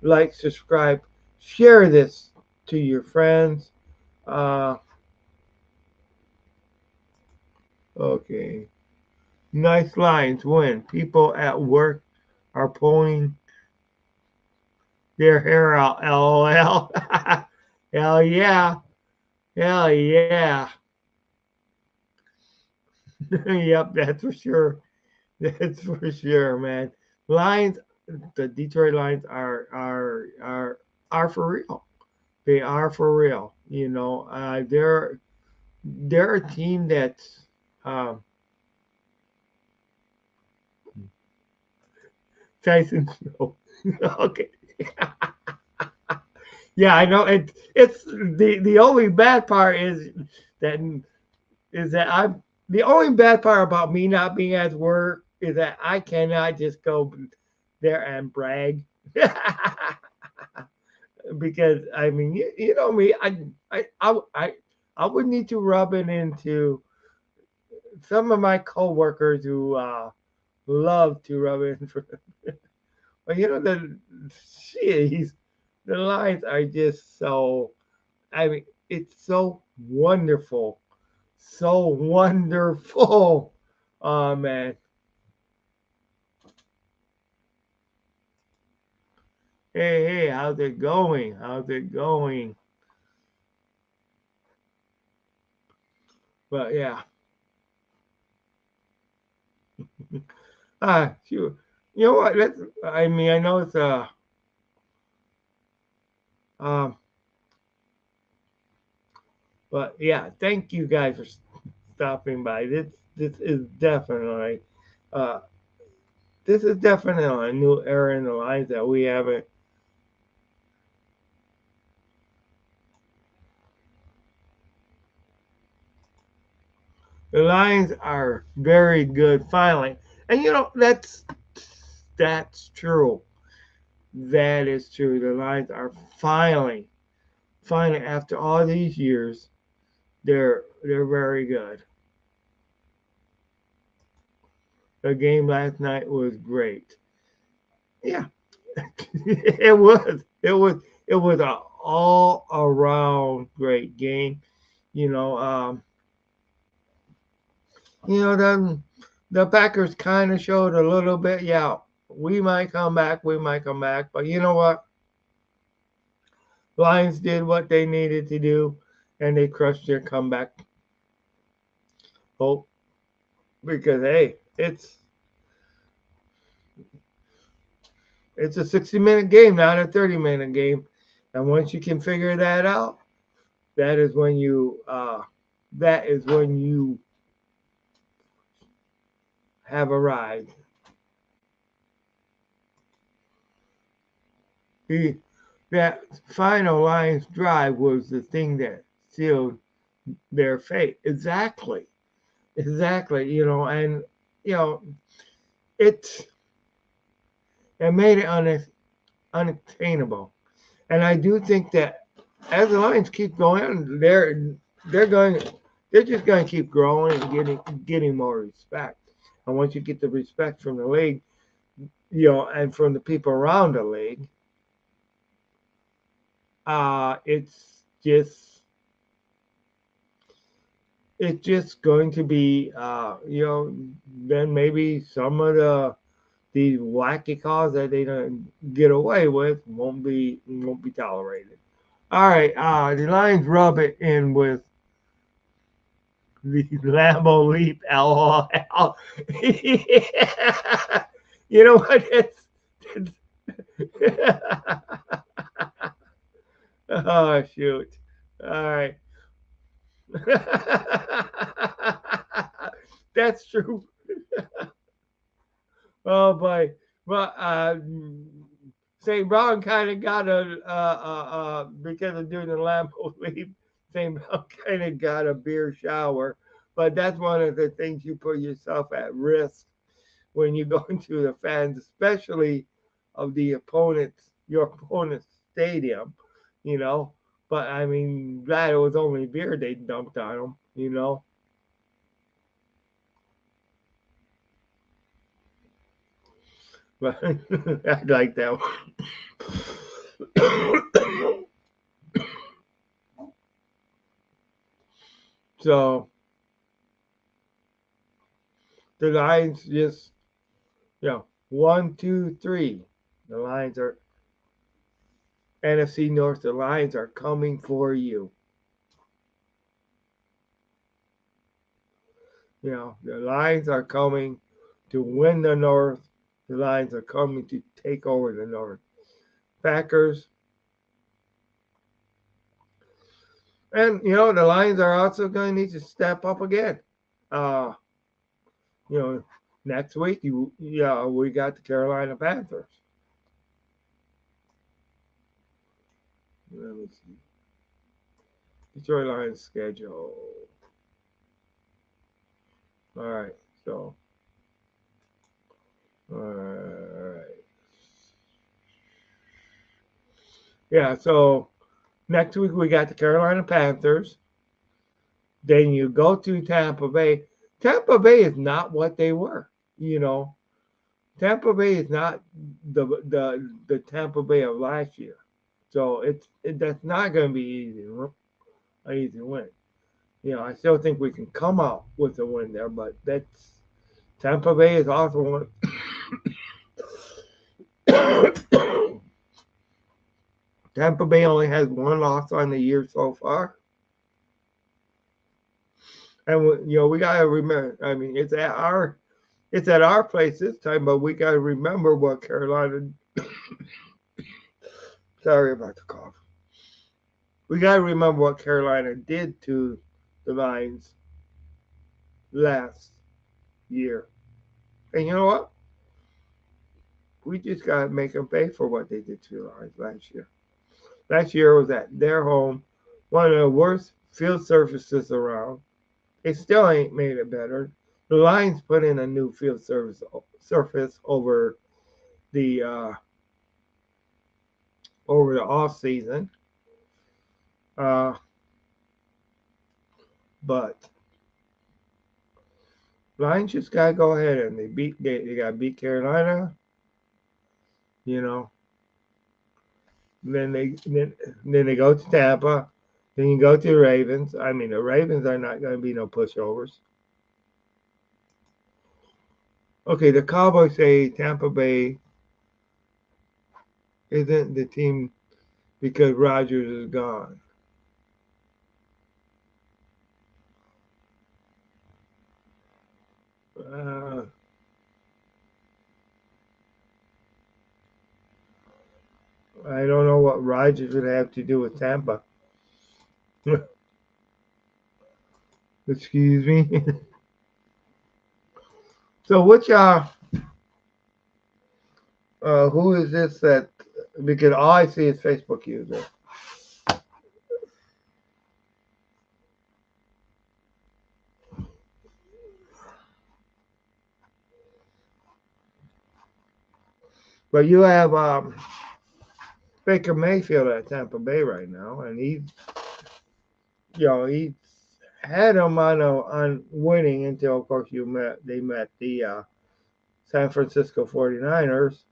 Like, subscribe, share this to your friends. Uh, okay. Nice lines when people at work are pulling their hair out. LOL. Hell yeah. Hell yeah. Yep, that's for sure. That's for sure, man. Lions, the Detroit Lions are for real. They are for real. You know, they're a team that's um, Tyson Snow. Okay. Yeah, I know. It's the only bad part that that I'm the only bad part about me not being at work is that I cannot just go there and brag. Because I mean, you know me, I would need to rub it into some of my coworkers who love to rub it in for. But you know the jeez, The Lions are just so, I mean, it's so wonderful. So wonderful. Oh, man. Hey, hey, how's it going? How's it going? But yeah. Sure. You know what? I mean, I know it's um, but yeah, thank you guys for stopping by. This is definitely uh, this is definitely a new era in the lives that we haven't. The Lions are very good finally, and you know that's true. That is true. The Lions are finally after all these years, they're very good. The game last night was great. Yeah, it was a all around great game. You know, the Packers kind of showed a little bit. Yeah, we might come back, but you know what? Lions did what they needed to do, and they crushed their comeback hope because hey, it's a 60-minute game, not a 30-minute game, and once you can figure that out, that is when you have arrived. The that final Lions drive was the thing that sealed their fate. Exactly, exactly. And you know it it made it unattainable. And I do think that as the Lions keep going, they're going they're just going to keep growing and getting more respect. And once you get the respect from the league, and from the people around the league, it's just going to be then maybe some of these wacky calls that they don't get away with won't be tolerated. All right, the Lions rub it in with the Lambo leap. LOL. Yeah. You know what? Oh shoot! All right. That's true. Oh boy. Well, St. Brown kind of got because of doing the Lambo leap. St. Brown kind of got a beer shower, but that's one of the things you put yourself at risk when you go into the fans, especially of your opponent's stadium, you know. But I mean, glad it was only beer they dumped on them. But I like that one. So the Lions just, 1, 2, 3. The Lions are NFC North. The Lions are coming for you. The Lions are coming to win the North. The Lions are coming to take over the North. Packers. And, the Lions are also going to need to step up again. Uh, you know, Next week, we got the Carolina Panthers. Let me see. Detroit Lions schedule. All right. So, all right. Yeah. So next week we got the Carolina Panthers. Then you go to Tampa Bay. Tampa Bay is not what they were. You know, Tampa Bay is not the Tampa Bay of last year. So that's not going to be an easy win. I still think we can come out with a win there, but that's Tampa Bay is also one. Tampa Bay only has one loss on the year so far, and we gotta remember. I mean, it's at our place this time, but we gotta remember what Carolina. Sorry about the cough. We gotta remember what Carolina did to the Lions last year, and you know what? We just gotta make them pay for what they did to the Lions last year. Last year was at their home, one of the worst field surfaces around. They still ain't made it better. The Lions put in a new field surface the uh, over the off season, uh, but Lions just gotta go ahead and they got to beat Carolina, you know. Then they go to Tampa. Then you go to the Ravens. I mean, the Ravens are not going to be no pushovers. Okay, the Cowboys say Tampa Bay isn't the team because Rodgers is gone. Uh, I don't know what Rodgers would have to do with Tampa. Excuse me. So who is this that? Because all I see is Facebook user. But you have Baker Mayfield at Tampa Bay right now, and he had him on winning until, of course, they met the San Francisco 49ers.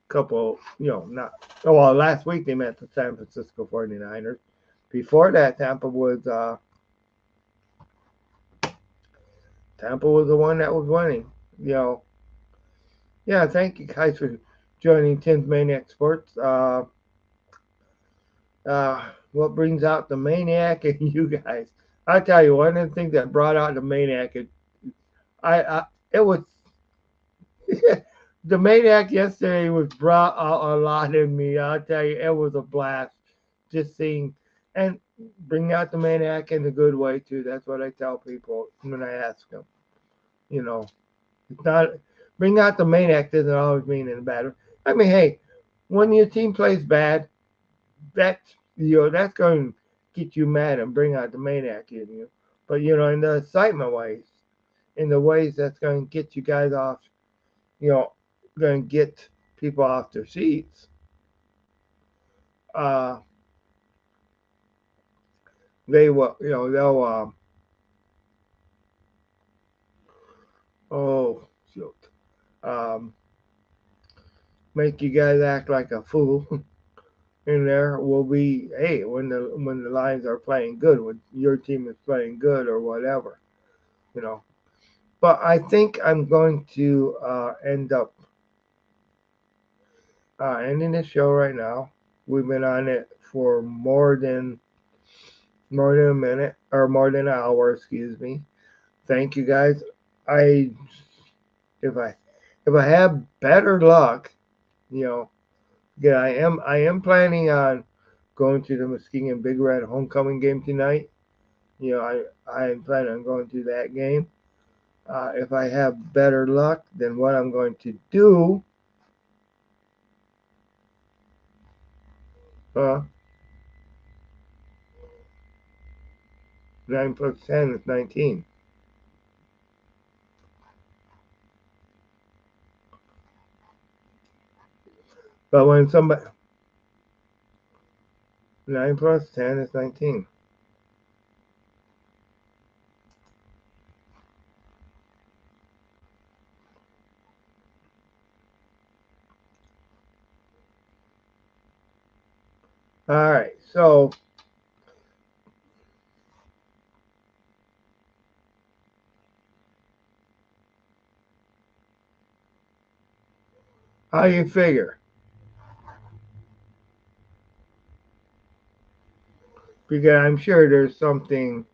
Couple, not well. Last week they met the San Francisco 49ers. Before that, Tampa was the one that was winning. You know, yeah. Thank you guys for joining Tim's Maniac Sports. What brings out the maniac and you guys? I tell you, one of the things that brought out the maniac, it was the maniac yesterday was brought out a lot in me. I'll tell you, it was a blast just seeing and bring out the maniac in a good way too. That's what I tell people when I ask them. You know, it's not bring out the maniac doesn't always mean in a bad way. I mean, hey, when your team plays bad, that's going to get you mad and bring out the maniac in you. But in the excitement ways, in the ways that's going to get you guys off, you know, going to get people off their seats. Uh, they will, they'll oh shoot, um, make you guys act like a fool. In there will be hey when the Lions are playing good, when your team is playing good or whatever, you know. But I think I'm going to end up ending the show right now. We've been on it for more than a minute or more than an hour, excuse me. Thank you guys. I if I if I have better luck, you know, yeah, I am planning on going to the Muskegon Big Red homecoming game tonight. I am planning on going to that game. If I have better luck, then what I'm going to do, uh, 9 plus 10 is 19. But when somebody 9 plus 10 is 19. All right. So how you figure? Because I'm sure there's something.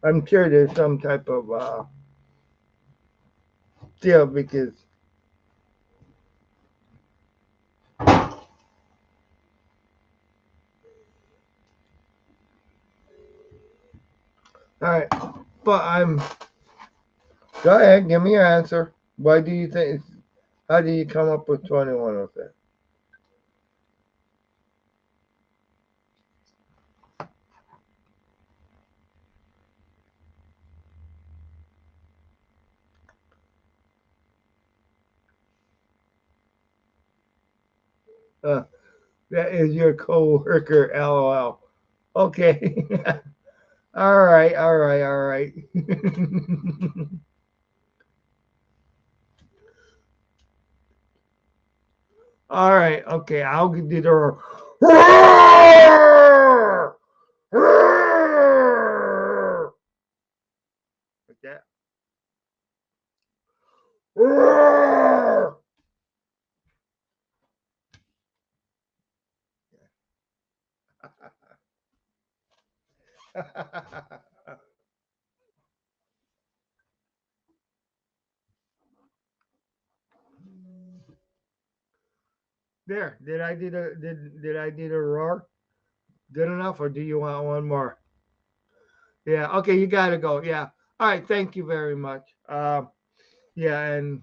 I'm sure there's some type of deal because. All right. But I'm. Go ahead. Give me your answer. Why do you think? How do you come up with 21 of that? Uh, that is your coworker. LOL. Okay. All right. All right. All right. All right. Okay. I'll do the. Like that. There. Did I do the roar? Good enough, or do you want one more? Yeah. Okay. You gotta go. Yeah. All right. Thank you very much. Yeah. And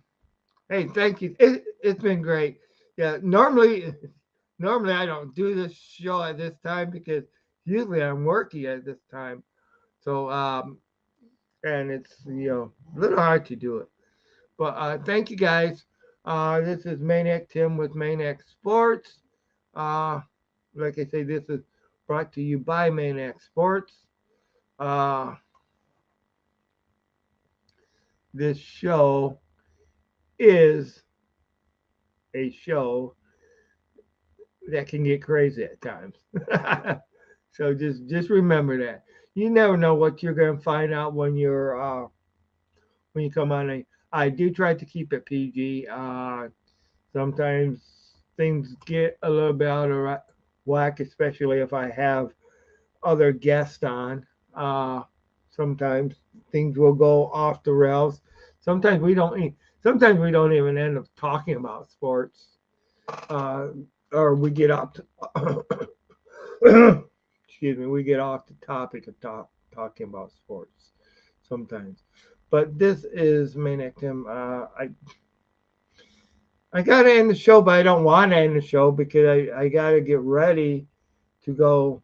hey, thank you. It's been great. Yeah. Normally I don't do this show at this time because usually I'm working at this time. So and it's a little hard to do it. But thank you guys. This is Maniac Tim with Maniac Sports. Uh, like I say, this is brought to you by Maniac Sports. Uh, this show is a show that can get crazy at times. So just remember that. You never know what you're gonna find out when you come on. I do try to keep it PG. Sometimes things get a little bit out of whack, especially if I have other guests on. Uh, Sometimes things will go off the rails. Sometimes we don't. Sometimes we don't even end up talking about sports, uh, or we get off. Excuse me. We get off the topic of talking about sports sometimes. But this is Maniac Tim. I gotta end the show, but I don't want to end the show because I gotta get ready to go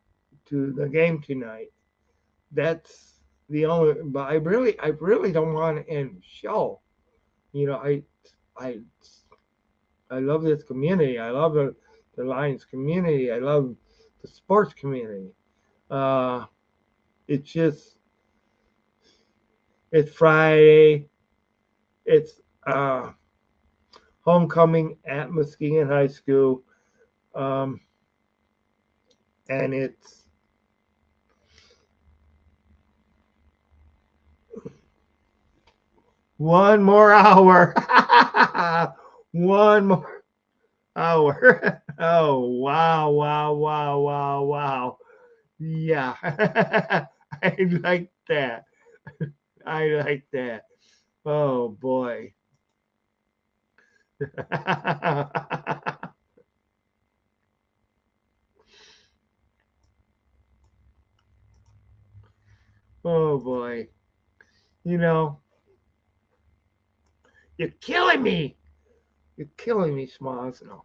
to the game tonight. That's the only. But I really don't want to end the show. You know, I, I love this community. I love the Lions community. I love the sports community. Uh, it's just it's Friday. It's homecoming at Muskegon High School, um, and it's one more hour. One more hour. Oh, wow, wow, wow, wow, wow. Yeah. I like that. I like that. Oh, boy. Oh, boy. You know, you're killing me. You're killing me, Smalls. No.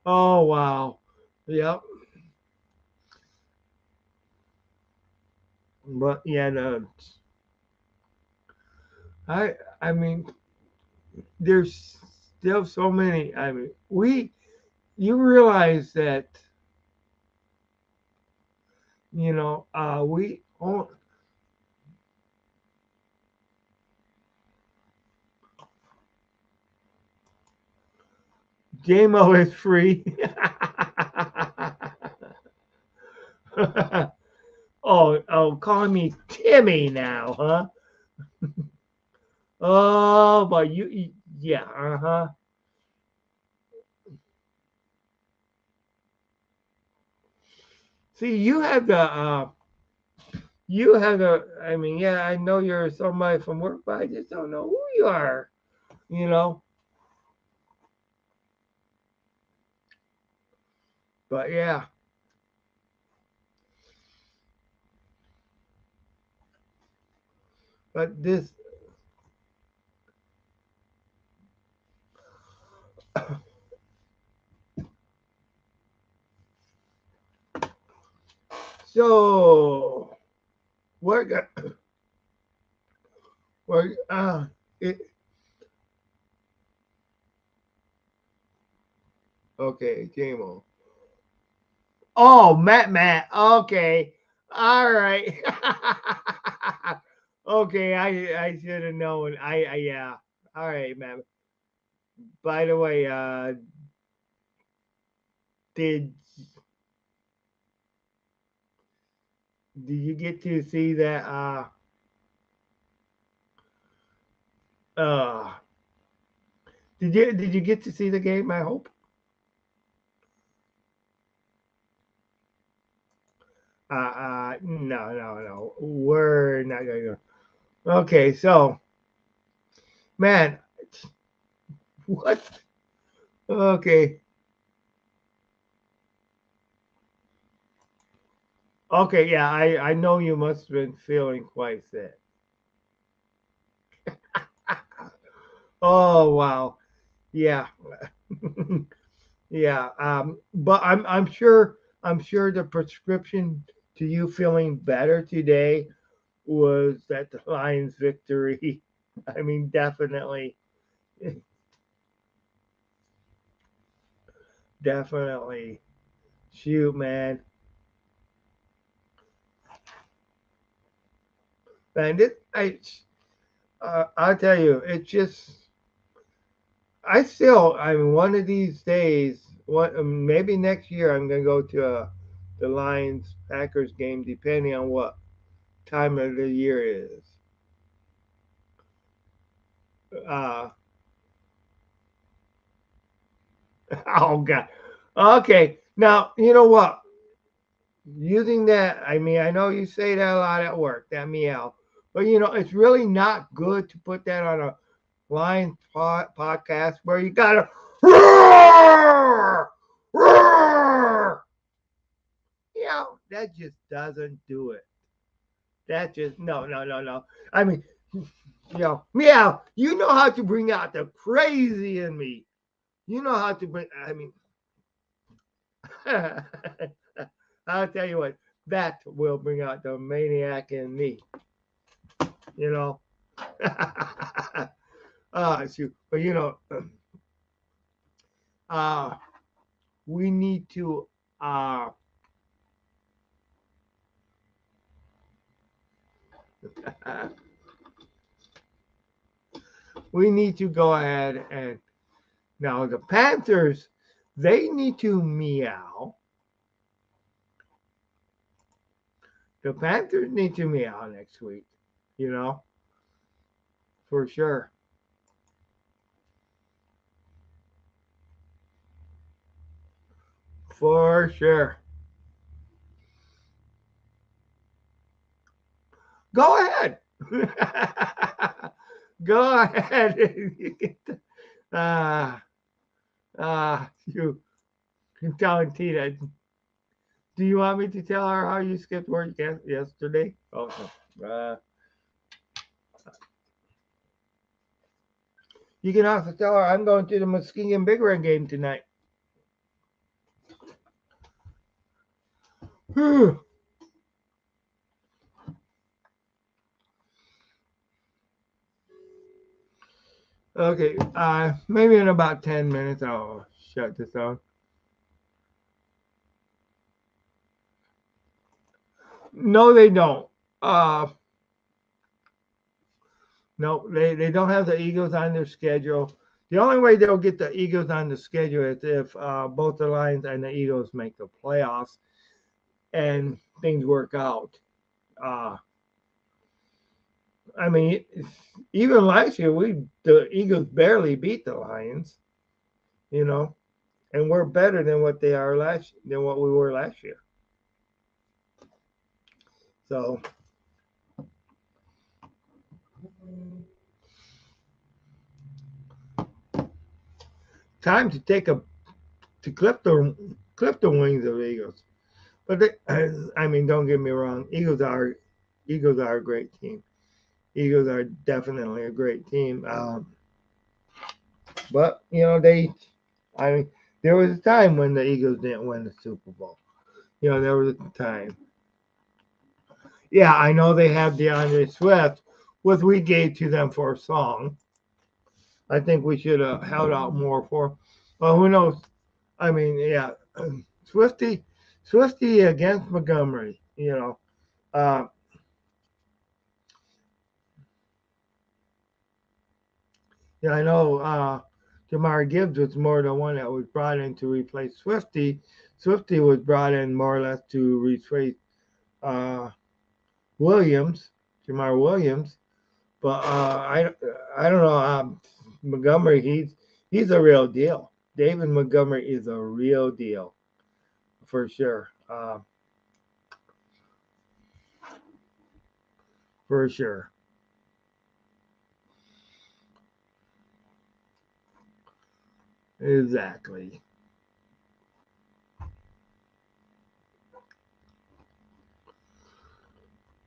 Oh, wow. Yep. But yeah, no, I mean, there's still so many. I mean, you realize that we JMO is free. Oh, calling me Timmy now, huh? Oh, but yeah, uh-huh. See, I mean, yeah, I know you're somebody from work, but I just don't know who you are, you know? But yeah, but this, so, we're, go- we're, it, okay, JMO. Oh, Matt. Okay. All right. Okay, I should have known. Yeah. All right, Matt. By the way, did did you get to see that uh did you get to see the game, I hope? No. We're not gonna go. Okay, so man, what? Okay. Okay, yeah, I know you must have been feeling quite sick. Oh wow. Yeah. Yeah. But I'm sure the prescription to you feeling better today was that the Lions victory. I mean, definitely, definitely. Shoot, man. Man, I'll tell you, it's just, I mean, one of these days, maybe next year, I'm gonna go to the Lions Packers game, depending on what time of the year is. Uh, oh God. Okay. Now you know what? Using that, I mean, I know you say that a lot at work, that meow, but it's really not good to put that on a Lions podcast where you gotta roar, roar. That just doesn't do it. That just no. I mean, meow. You know how to bring out the crazy in me. You know how to bring. I mean, I'll tell you what. That will bring out the maniac in me. You know. Shoot. But uh, we need to uh, we need to go ahead and now the Panthers, they need to meow. The Panthers need to meow next week. You know, for sure. For sure. Go ahead. Go ahead. Ah, you. I'm telling Tina. Do you want me to tell her how you skipped work yesterday? Oh, no. You can also tell her I'm going to the Muskegon Big Red game tonight. Okay, maybe in about 10 minutes I'll shut this off. No, they don't. Uh, no, they don't have the Eagles on their schedule. The only way they'll get the Eagles on the schedule is if both the Lions and the Eagles make the playoffs and things work out. Uh, I mean, even last year, the Eagles barely beat the Lions, you know, and we're better than what we were last year. So time to clip the wings of Eagles. But I mean, don't get me wrong, Eagles are a great team. Eagles are definitely a great team. But I mean, there was a time when the Eagles didn't win the Super Bowl. There was a time. Yeah, I know they have DeAndre Swift, what we gave to them for a song. I think we should have held out more for. Well, who knows? I mean, yeah, Swifty, Swifty against Montgomery. Uh, yeah, I know. Jamar Gibbs was more the one that was brought in to replace Swifty. Swifty was brought in more or less to replace uh, Williams, Jamar Williams. But I don't know. Montgomery, he's a real deal. David Montgomery is a real deal for sure. For sure. Exactly.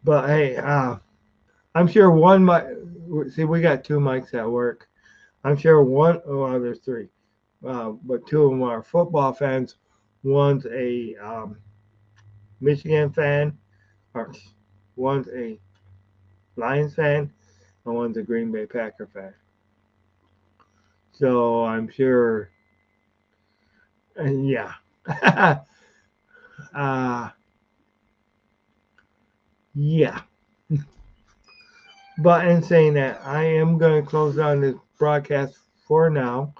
But hey, I'm sure one mic. See, we got two mics at work. I'm sure one. Oh, well, there's three. But two of them are football fans. One's a Michigan fan, or one's a Lions fan, and one's a Green Bay Packer fan. So I'm sure, and yeah. uh, yeah. But in saying that, I am going to close down this broadcast for now.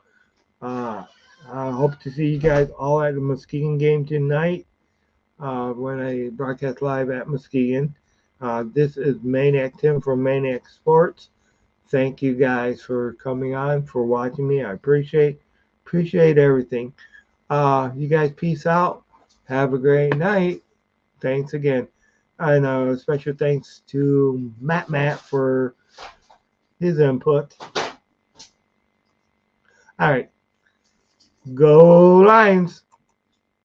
Uh, I hope to see you guys all at the Muskegon game tonight when I broadcast live at Muskegon. This is Maniac Tim from Maniac Sports. Thank you guys for coming on, for watching me. I appreciate everything. You guys peace out. Have a great night. Thanks again. And special thanks to Matt for his input. All right. Go Lions.